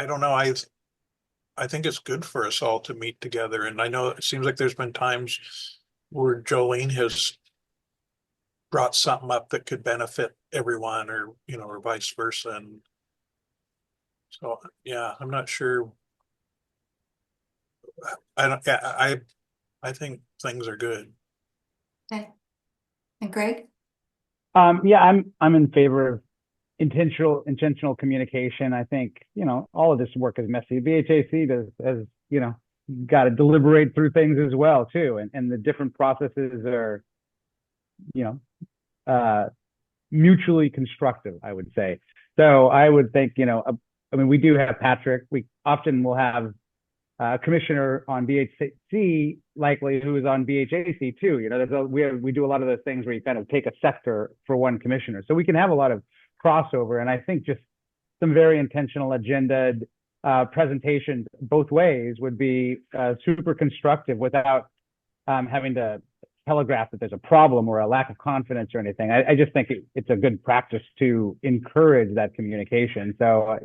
don't know. I think it's good for us all to meet together, and I know it seems like there's been times where Jolene has brought something up that could benefit everyone, or or vice versa, and so yeah, I'm not sure. I think things are good. Okay. And Greg? Yeah, I'm in favor of intentional communication. I think, all of this work is messy. BHAC has got to deliberate through things as well too. And the different processes are, mutually constructive, I would say. So I would think, we do have Patrick. We often will have a commissioner on BHC likely who is on BHAC too. We do a lot of those things where you kind of take a sector for one commissioner. So we can have a lot of crossover. And I think just some very intentional agendaed presentations both ways would be super constructive without having to telegraph that there's a problem or a lack of confidence or anything. I just think it's a good practice to encourage that communication. So,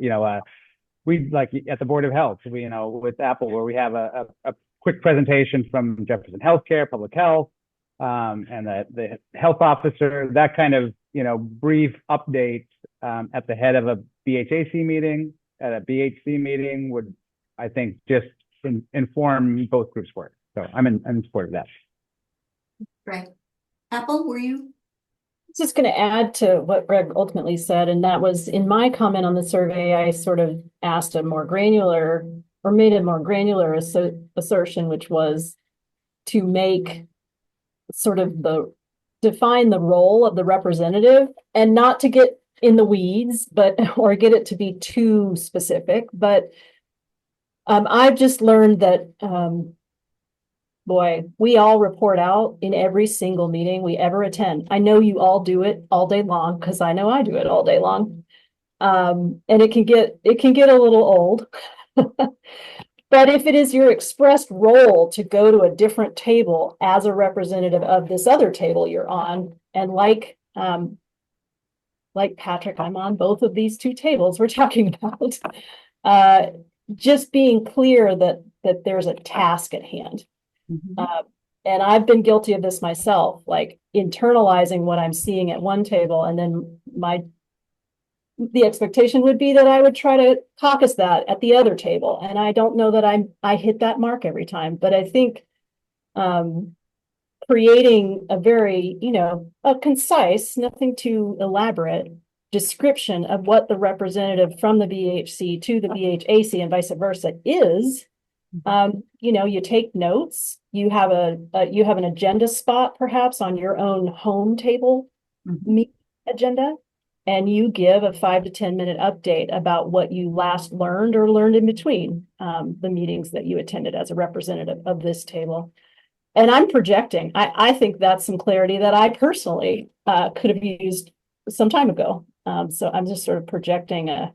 we like at the Board of Health, with Apple, where we have a quick presentation from Jefferson Healthcare, Public Health, and the health officer, that kind of, brief update at the head of a BHAC meeting, at a BHC meeting would, I think, just inform both groups' work. So I'm in support of that. Right. Apple, were you? Just going to add to what Greg ultimately said, and that was in my comment on the survey, I sort of asked a more granular or made a more granular assertion, which was to make sort of define the role of the representative and not to get in the weeds, but or get it to be too specific. But I've just learned that boy, we all report out in every single meeting we ever attend. I know you all do it all day long because I know I do it all day long. And it can get a little old. But if it is your expressed role to go to a different table as a representative of this other table you're on, and like Patrick, I'm on both of these two tables we're talking about, just being clear that there's a task at hand. And I've been guilty of this myself, like internalizing what I'm seeing at one table, and then the expectation would be that I would try to caucus that at the other table. And I don't know that I hit that mark every time, but I think creating a very, a concise, nothing too elaborate description of what the representative from the BHC to the BHAC and vice versa is. You take notes, you have an agenda spot perhaps on your own home table agenda, and you give a 5 to 10 minute update about what you last learned or learned in between the meetings that you attended as a representative of this table. And I'm projecting, I think that's some clarity that I personally could have used some time ago. So I'm just sort of projecting a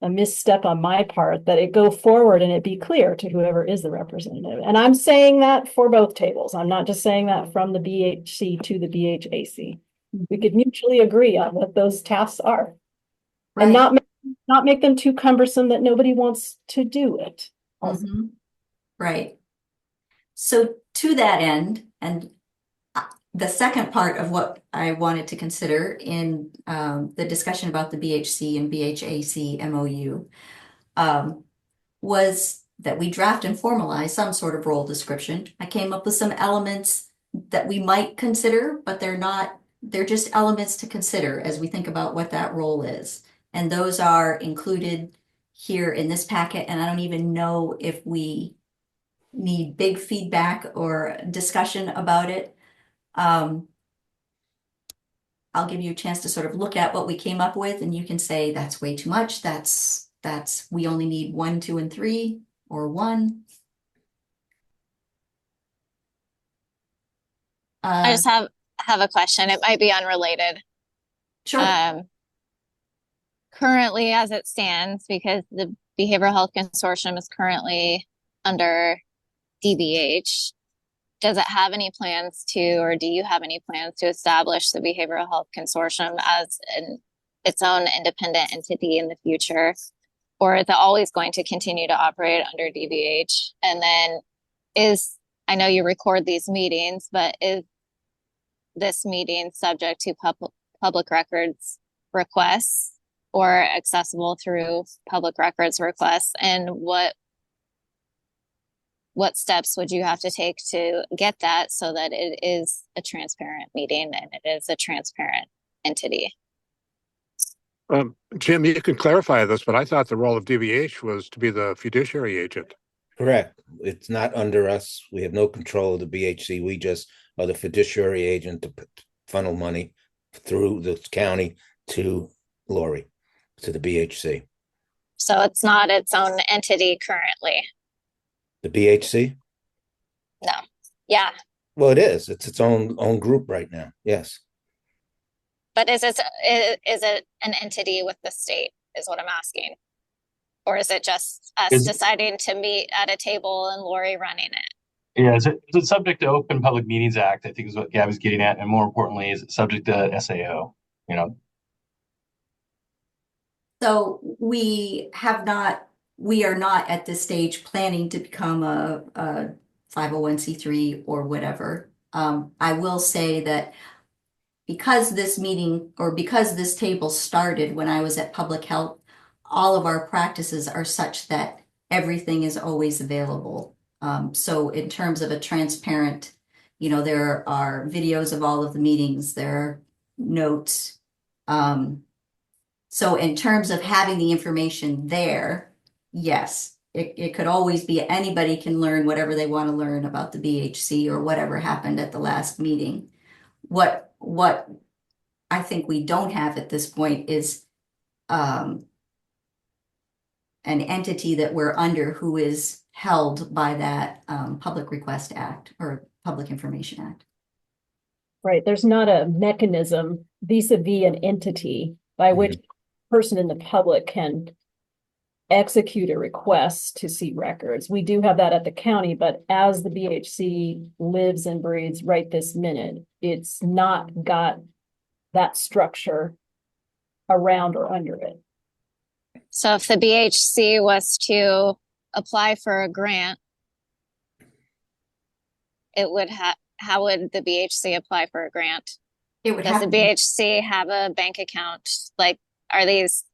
misstep on my part, that it go forward and it be clear to whoever is the representative. And I'm saying that for both tables. I'm not just saying that from the BHC to the BHAC. We could mutually agree on what those tasks are, and not make them too cumbersome that nobody wants to do it. Right. So to that end, and the second part of what I wanted to consider in the discussion about the BHC and BHAC MOU was that we draft and formalize some sort of role description. I came up with some elements that we might consider, but they're just elements to consider as we think about what that role is. And those are included here in this packet. And I don't even know if we need big feedback or discussion about it. I'll give you a chance to sort of look at what we came up with, and you can say that's way too much. That's we only need 1, 2, and 3, or 1. I just have a question. It might be unrelated. Sure. Currently, as it stands, because the Behavioral Health Consortium is currently under DBH, does it have any plans to, or do you have any plans to establish the Behavioral Health Consortium as its own independent entity in the future? Or is it always going to continue to operate under DBH? And then I know you record these meetings, but is this meeting subject to public records requests or accessible through public records requests? And what steps would you have to take to get that so that it is a transparent meeting and it is a transparent entity? Jim, you can clarify this, but I thought the role of DBH was to be the fiduciary agent. Correct. It's not under us. We have no control of the BHC. We just are the fiduciary agent to funnel money through the county to Lori, to the BHC. So it's not its own entity currently. The BHC? No. Yeah. Well, it is. It's its own group right now. Yes. But is it an entity with the state is what I'm asking? Or is it just us deciding to meet at a table and Lori running it? Yeah, is it subject to Open Public Meetings Act, I think is what Gabby's getting at. And more importantly, is it subject to SAO, So we are not at this stage planning to become a 501c3 or whatever. I will say that because this meeting or because this table started when I was at Public Health, all of our practices are such that everything is always available. So in terms of a transparent, there are videos of all of the meetings, there are notes. So in terms of having the information there, yes, it could always be anybody can learn whatever they want to learn about the BHC or whatever happened at the last meeting. What I think we don't have at this point is an entity that we're under who is held by that Public Request Act or Public Information Act. Right, there's not a mechanism vis-a-vis an entity by which person in the public can execute a request to see records. We do have that at the county, but as the BHC lives and breathes right this minute, it's not got that structure around or under it. So if the BHC was to apply for a grant, it would have, how would the BHC apply for a grant? It would Does the have to BHC have a bank account? Like, are these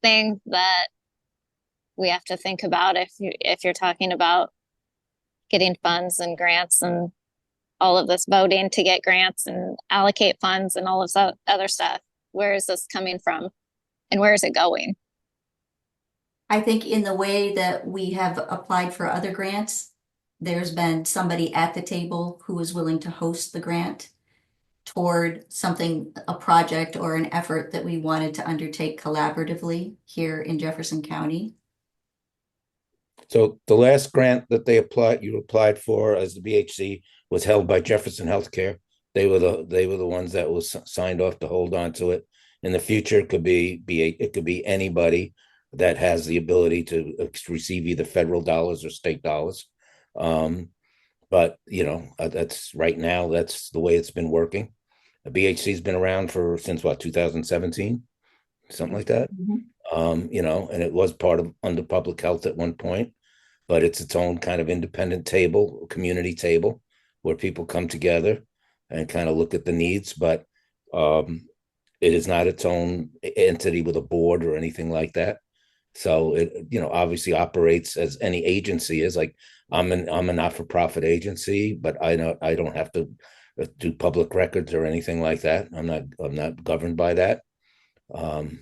things that we have to think about if you're talking about getting funds and grants and all of this voting to get grants and allocate funds and all of that other stuff? Where is this coming from and where is it going? I think in the way that we have applied for other grants, there's been somebody at the table who is willing to host the grant toward something, a project or an effort that we wanted to undertake collaboratively here in Jefferson County. So the last grant that you applied for as the BHC was held by Jefferson Healthcare. They were the ones that was signed off to hold on to it. In the future, it could be anybody that has the ability to receive either federal dollars or state dollars. But that's right now, that's the way it's been working. The BHC's been around since what, 2017, something like that. And it was under public health at one point, but it's its own kind of independent table, community table, where people come together and kind of look at the needs. But it is not its own entity with a board or anything like that. So it, obviously operates as any agency is. Like I'm a not-for-profit agency, but I don't have to do public records or anything like that. I'm not governed by that. The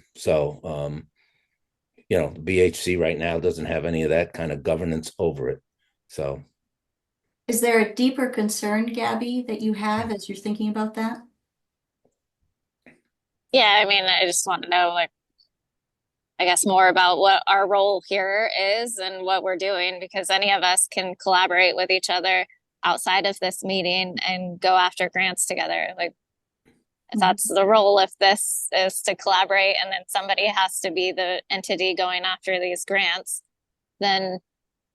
BHC right now doesn't have any of that kind of governance over it. So Is there a deeper concern, Gabby, that you have as you're thinking about that? Yeah, I mean, I just want to know, like, I guess more about what our role here is and what we're doing, because any of us can collaborate with each other outside of this meeting and go after grants together. Like, if that's the role, if this is to collaborate and then somebody has to be the entity going after these grants, then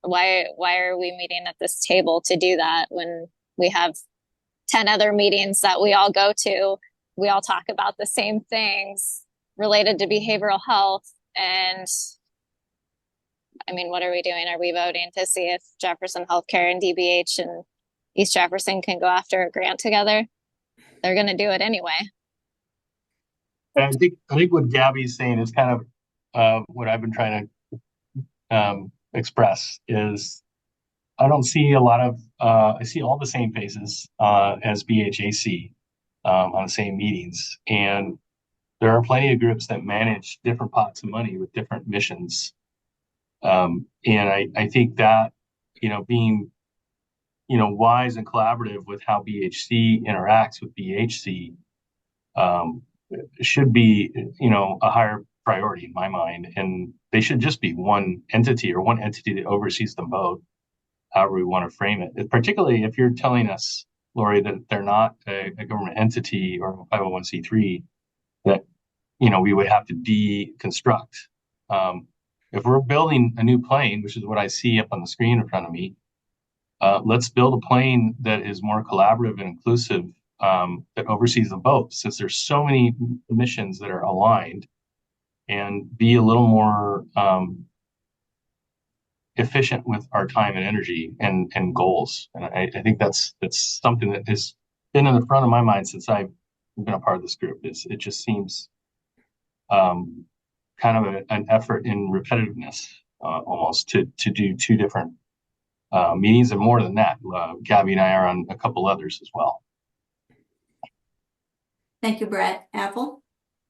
why are we meeting at this table to do that when we have 10 other meetings that we all go to? We all talk about the same things related to behavioral health. And I mean, what are we doing? Are we voting to see if Jefferson Healthcare and DBH and East Jefferson can go after a grant together? They're going to do it anyway. And I think what Gabby's saying is kind of what I've been trying to express is I don't see a lot of I see all the same faces as BHAC on the same meetings, and there are plenty of groups that manage different pots of money with different missions, and I think that being wise and collaborative with how BHC interacts with BHC should be a higher priority in my mind, and they should just be one entity or one entity that oversees them both, however we want to frame it. Particularly if you're telling us, Lori, that they're not a government entity or a 501c3, that we would have to deconstruct. If we're building a new plane, which is what I see up on the screen in front of me, let's build a plane that is more collaborative and inclusive, that oversees them both, since there's so many missions that are aligned, and be a little more efficient with our time and energy and goals. And I think that's something that has been in the front of my mind since I've been a part of this group. It just seems kind of an effort in repetitiveness almost to do two different meetings, and more than that. Gabby and I are on a couple others as well. Thank you, Brett. Apple?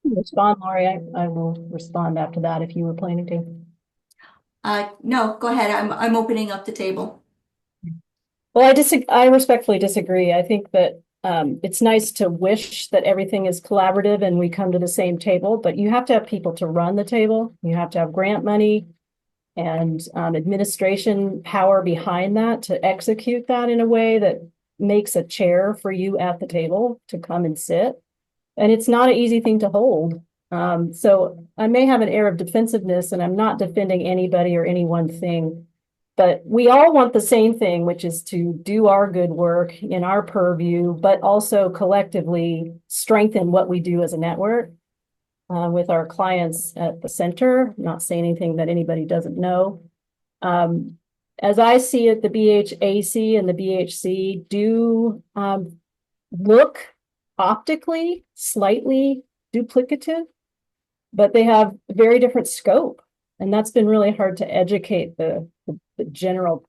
Respond, Laurie. I will respond after that if you were planning to. No, go ahead. I'm opening up the table. Well, I respectfully disagree. I think that it's nice to wish that everything is collaborative and we come to the same table, but you have to have people to run the table. You have to have grant money and administration power behind that to execute that in a way that makes a chair for you at the table to come and sit. And it's not an easy thing to hold. So I may have an air of defensiveness, and I'm not defending anybody or any one thing, but we all want the same thing, which is to do our good work in our purview, but also collectively strengthen what we do as a network with our clients at the center. Not saying anything that anybody doesn't know. As I see it, the BHAC and the BHC do look optically slightly duplicative, but they have very different scope. And that's been really hard to educate the general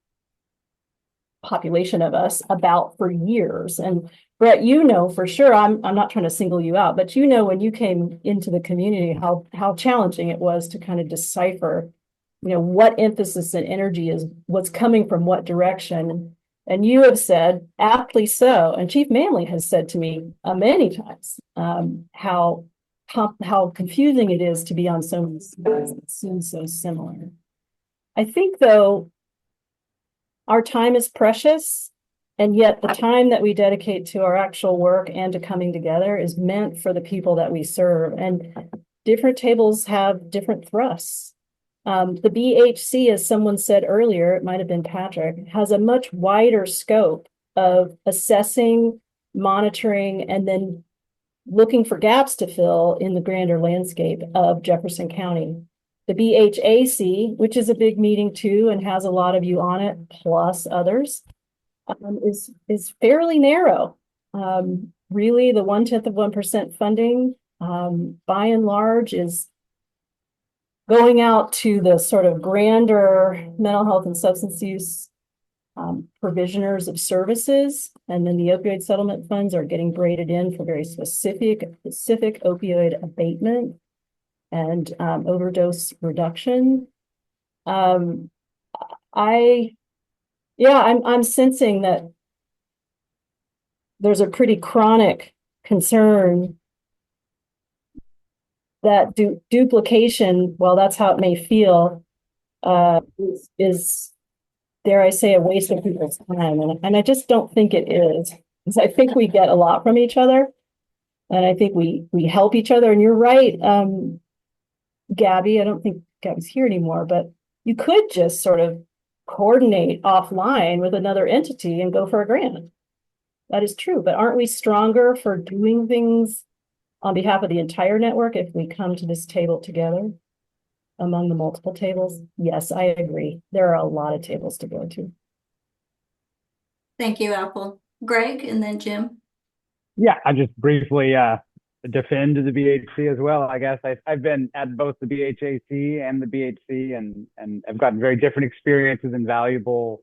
population of us about for years. And Brett, you know for sure, I'm not trying to single you out, but you know when you came into the community how challenging it was to kind of decipher, what emphasis and energy is what's coming from what direction. And you have said, aptly so, and Chief Manley has said to me many times how confusing it is to be on so many sides. It seems so similar. I think, though, our time is precious, and yet the time that we dedicate to our actual work and to coming together is meant for the people that we serve. And different tables have different thrusts. The BHC, as someone said earlier, it might have been Patrick, has a much wider scope of assessing, monitoring, and then looking for gaps to fill in the grander landscape of Jefferson County. The BHAC, which is a big meeting too and has a lot of you on it, plus others, is fairly narrow. Really, the 0.1% funding, by and large, is going out to the sort of grander mental health and substance use provisioners of services, and then the opioid settlement funds are getting braided in for very specific opioid abatement and overdose reduction. I'm sensing that there's a pretty chronic concern that duplication, well, that's how it may feel, is, dare I say, a waste of people's time. And I just don't think it is. Because I think we get a lot from each other. And I think we help each other. And you're right, Gabby, I don't think Gabby's here anymore, but you could just sort of coordinate offline with another entity and go for a grant. That is true. But aren't we stronger for doing things on behalf of the entire network if we come to this table together among the multiple tables? Yes, I agree. There are a lot of tables to go to. Thank you, Apple. Greg, and then Jim. Yeah, I just briefly defend the BHC as well. I guess I've been at both the BHAC and the BHC, and I've gotten very different experiences and valuable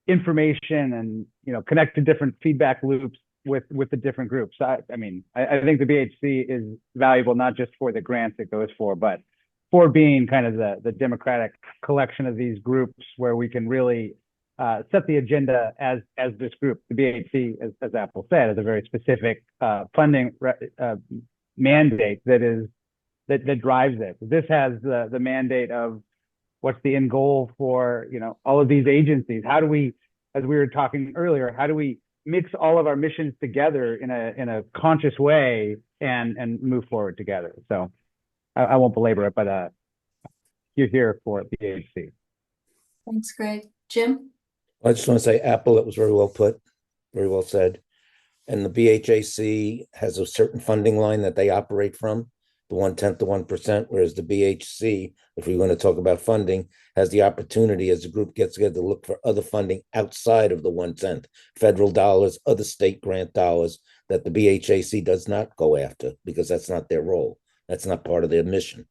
information, and connect to different feedback loops with the different groups. I think the BHC is valuable not just for the grants it goes for, but for being kind of the democratic collection of these groups where we can really set the agenda as this group. The BHC, as Apple said, is a very specific funding mandate that drives it. This has the mandate of what's the end goal for all of these agencies. How do we, as we were talking earlier, how do we mix all of our missions together in a conscious way and move forward together? So I won't belabor it, but you're here for BHC. Thanks, Greg. Jim? I just want to say, Apple, that was very well put, very well said. And the BHAC has a certain funding line that they operate from. the 1/10 to 1%, whereas the BHC, if we're going to talk about funding, has the opportunity as the group gets together to look for other funding outside of the 1/10, federal dollars, other state grant dollars that the BHAC does not go after because that's not their role. That's not part of their mission.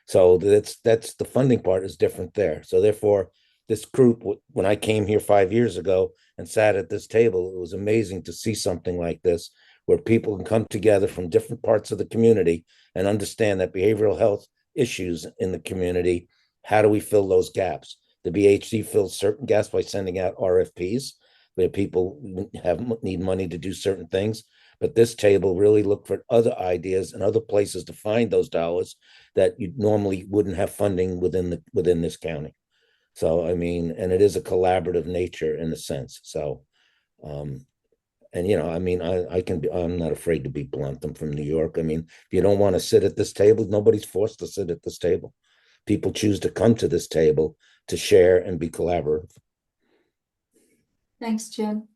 So that's the funding part is different there. So therefore, this group, when I came here 5 years ago and sat at this table, it was amazing to see something like this, where people can come together from different parts of the community and understand that behavioral health issues in the community, how do we fill those gaps? The BHC fills certain gaps by sending out RFPs where people need money to do certain things. But this table really looked for other ideas and other places to find those dollars that you normally wouldn't have funding within this county. So, I mean, and it is a collaborative nature in a sense. So, and I mean, I'm not afraid to be blunt. I'm from New York. I mean, if you don't want to sit at this table, nobody's forced to sit at this table. People choose to come to this table to share and be collaborative. Thanks, Jim.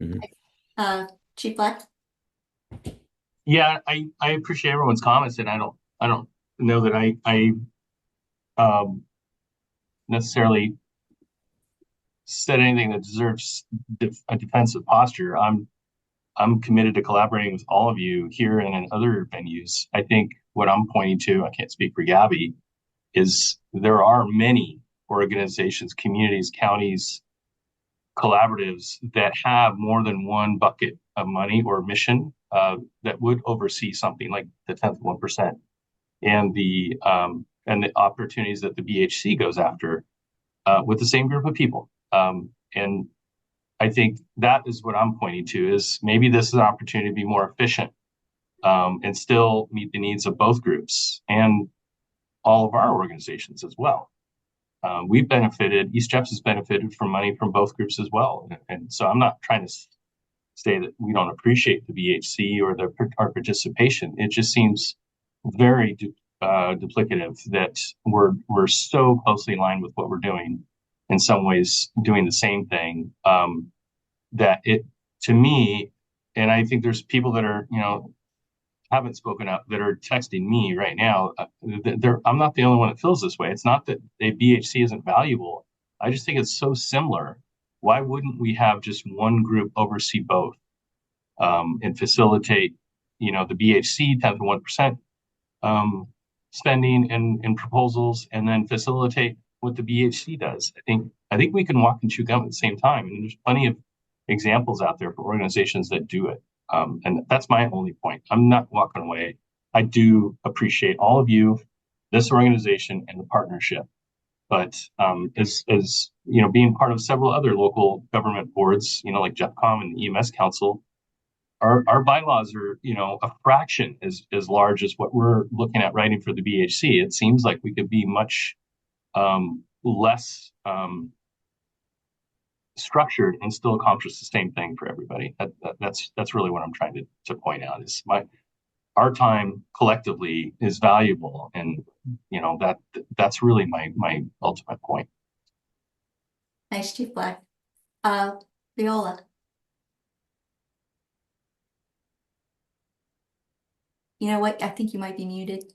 Mhm. Chief Black? Yeah, I appreciate everyone's comments, and I don't know that I necessarily said anything that deserves a defensive posture. I'm committed to collaborating with all of you here and in other venues. I think what I'm pointing to, I can't speak for Gabby, is there are many organizations, communities, counties, collaboratives that have more than one bucket of money or mission that would oversee something like the 10th 1% and the opportunities that the BHC goes after with the same group of people. And I think that is what I'm pointing to, is maybe this is an opportunity to be more efficient and still meet the needs of both groups and all of our organizations as well. We've benefited, East Jeffs has benefited from money from both groups as well. And so I'm not trying to say that we don't appreciate the BHC or our participation. It just seems very duplicative that we're so closely aligned with what we're doing, in some ways doing the same thing, that it, to me, and I think there's people that are, haven't spoken up that are texting me right now. I'm not the only one that feels this way. It's not that a BHC isn't valuable. I just think it's so similar. Why wouldn't we have just one group oversee both and facilitate, the BHC 10 to 1% spending and proposals, and then facilitate what the BHC does. I think we can walk and chew gum at the same time, and there's plenty of examples out there for organizations that do it. And that's my only point. I'm not walking away. I do appreciate all of you, this organization, and the partnership. But as being part of several other local government boards, like JEFCOM and the EMS Council, our bylaws are, a fraction as large as what we're looking at writing for the BHC. It seems like we could be much less structured and still accomplish the same thing for everybody. That's really what I'm trying to point out, is our time collectively is valuable, and that's really my ultimate point. Thanks, Chief Black. Viola? You know what? I think you might be muted.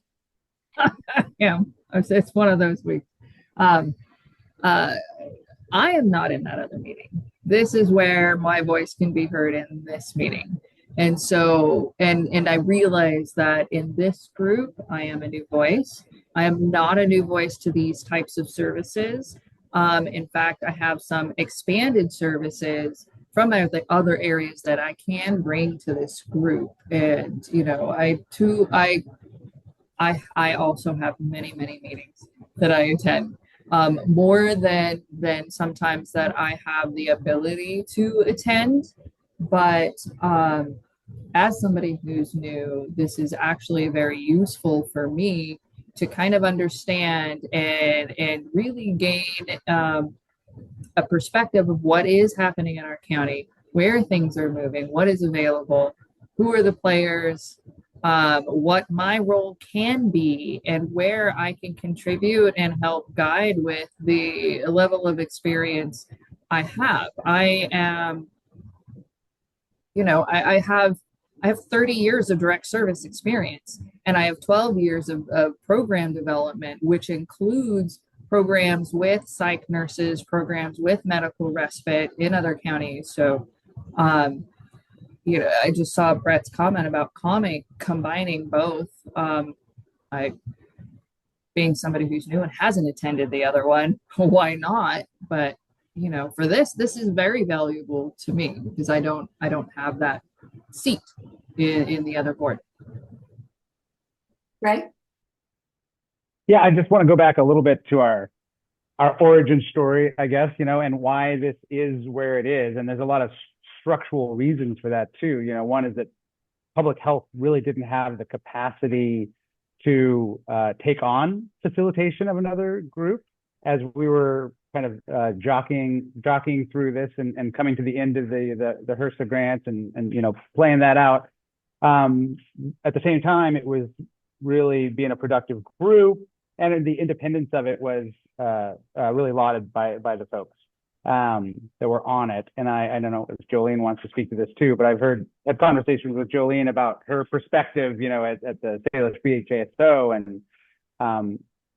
Yeah, it's one of those weeks. I am not in that other meeting. This is where my voice can be heard, in this meeting. And so, and I realize that in this group, I am a new voice. I am not a new voice to these types of services. In fact, I have some expanded services from other areas that I can bring to this group. And, I also have many, many meetings that I attend. More than sometimes that I have the ability to attend. But as somebody who's new, this is actually very useful for me to kind of understand and really gain a perspective of what is happening in our county, where things are moving, what is available, who are the players, what my role can be, and where I can contribute and help guide with the level of experience I have. I am, I have I have 30 years of direct service experience, and I have 12 years of program development, which includes programs with psych nurses, programs with medical respite in other counties. So, I just saw Brett's comment about combining both. I, being somebody who's new and hasn't attended the other one, why not? But for this is very valuable to me because I don't have that seat in the other board. Right? Yeah, I just want to go back a little bit to our origin story, I guess, and why this is where it is. And there's a lot of structural reasons for that too. One is that public health really didn't have the capacity to take on facilitation of another group as we were kind of jockeying through this and coming to the end of the HRSA grants and playing that out. At the same time, it was really being a productive group, and the independence of it was really lauded by the folks that were on it. And I don't know if Jolene wants to speak to this too, but I've had conversations with Jolene about her perspective, at the Salish BHASO and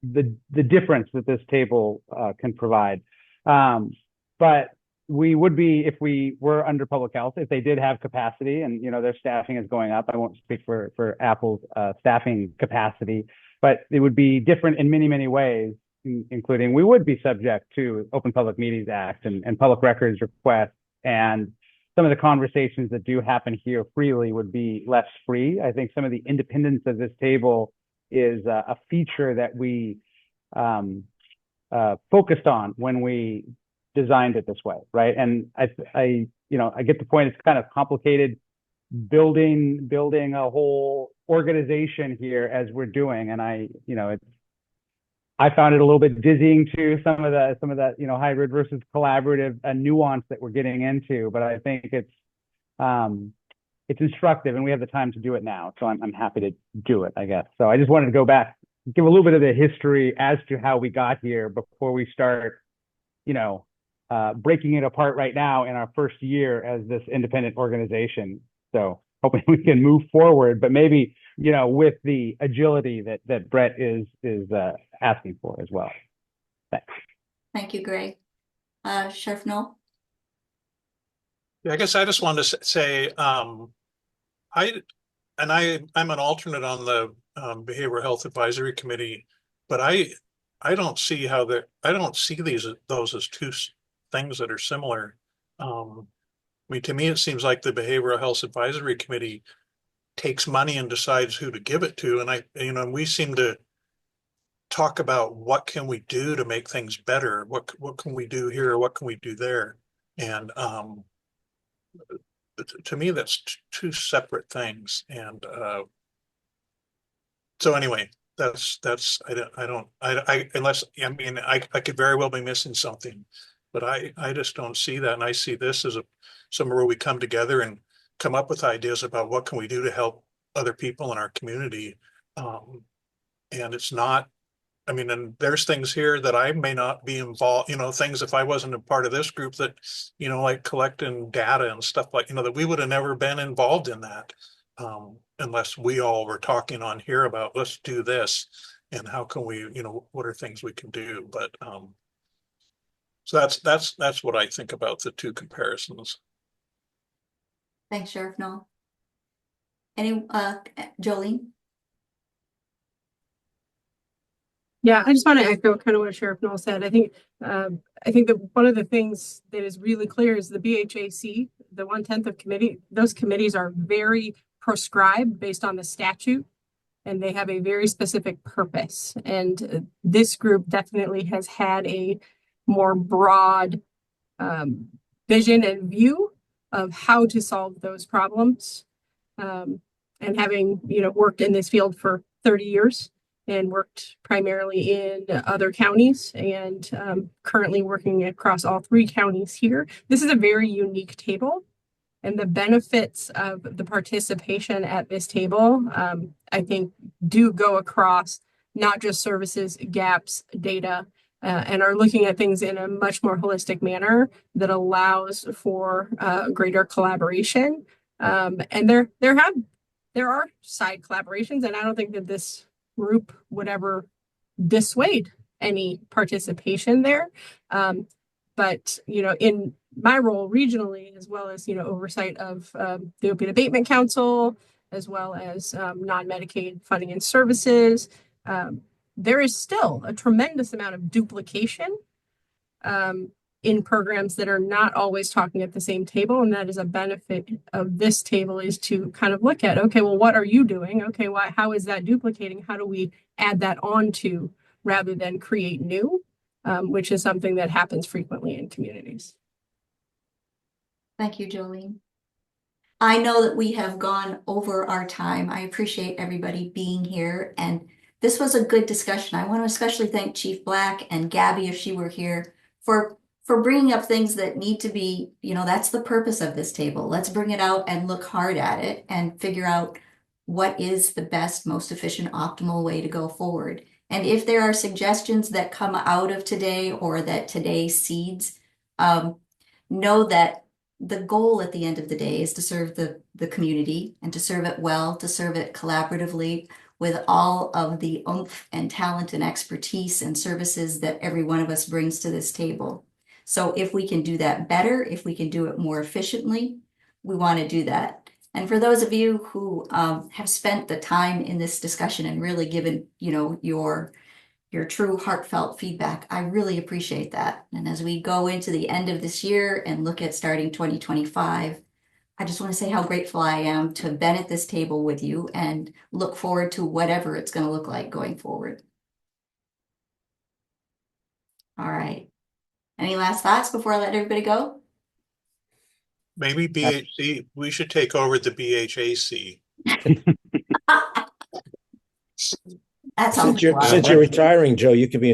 the difference that this table can provide. But we would be, if we were under public health, if they did have capacity and, their staffing is going up. I won't speak for Apple's staffing capacity, but it would be different in many, many ways, including we would be subject to Open Public Meetings Act and public records requests. And some of the conversations that do happen here freely would be less free. I think some of the independence of this table is a feature that we focused on when we designed it this way, right? And I get the point. It's kind of complicated building a whole organization here as we're doing, and I found it a little bit dizzying too, some of that hybrid versus collaborative nuance that we're getting into. But I think it's instructive, and we have the time to do it now, so I'm happy to do it, I guess. So I just wanted to go back, give a little bit of the history as to how we got here before we start, breaking it apart right now in our first year as this independent organization. So hoping we can move forward, but maybe, with the agility that Brett is asking for as well. Thanks. Thank you, Greg. Sheriff Noel? Yeah, I guess I just wanted to say, I'm an alternate on the Behavioral Health Advisory Committee, but I don't see those as two things that are similar. To me, it seems like the Behavioral Health Advisory Committee takes money and decides who to give it to. And we seem to talk about what can we do to make things better? What can we do here? What can we do there? And to me, that's two separate things. And so anyway, I could very well be missing something, but I just don't see that. And I see this as somewhere where we come together and come up with ideas about what can we do to help other people in our community. And it's not, and there's things here that I may not be involved, things if I wasn't a part of this group that, like collecting data and stuff like, that we would have never been involved in that. Unless we all were talking on here about, let's do this and how can we, what are things we can do? But, so that's what I think about the two comparisons. Thanks, Sheriff Noel. Jolene? Yeah, I just want to echo kind of what Sheriff Noel said. I think that one of the things that is really clear is the BHAC, the 1/10 of committee, those committees are very prescribed based on the statute, and they have a very specific purpose. And this group definitely has had a more broad vision and view of how to solve those problems. And having, worked in this field for 30 years and worked primarily in other counties and currently working across all 3 counties here, this is a very unique table. And the benefits of the participation at this table, I think, do go across not just services, gaps, data, and are looking at things in a much more holistic manner that allows for greater collaboration And there are side collaborations, and I don't think that this group would ever dissuade any participation there. But, in my role regionally, as well as, oversight of the Opiate Abatement Council, as well as non-Medicaid funding and services, there is still a tremendous amount of duplication in programs that are not always talking at the same table. And that is a benefit of this table, is to kind of look at, okay, well, what are you doing? Okay, how is that duplicating? How do we add that on to, rather than create new, which is something that happens frequently in communities. Thank you, Jolene. I know that we have gone over our time. I appreciate everybody being here, and this was a good discussion. I want to especially thank Chief Black and Gabby, if she were here, for bringing up things that need to be, that's the purpose of this table. Let's bring it out and look hard at it and figure out what is the best, most efficient, optimal way to go forward. And if there are suggestions that come out of today, or that today seeds, know that the goal at the end of the day is to serve the community, and to serve it well, to serve it collaboratively with all of the oomph and talent and expertise and services that every one of us brings to this table. So if we can do that better, if we can do it more efficiently, we want to do that. And for those of you who have spent the time in this discussion and really given, your true heartfelt feedback, I really appreciate that. And as we go into the end of this year and look at starting 2025, I just want to say how grateful I am to have been at this table with you, and look forward to whatever it's going to look like going forward. All right. Any last thoughts before I let everybody go? Maybe BHC, we should take over the BHAC. That sounds Since you're retiring, Joe, you could be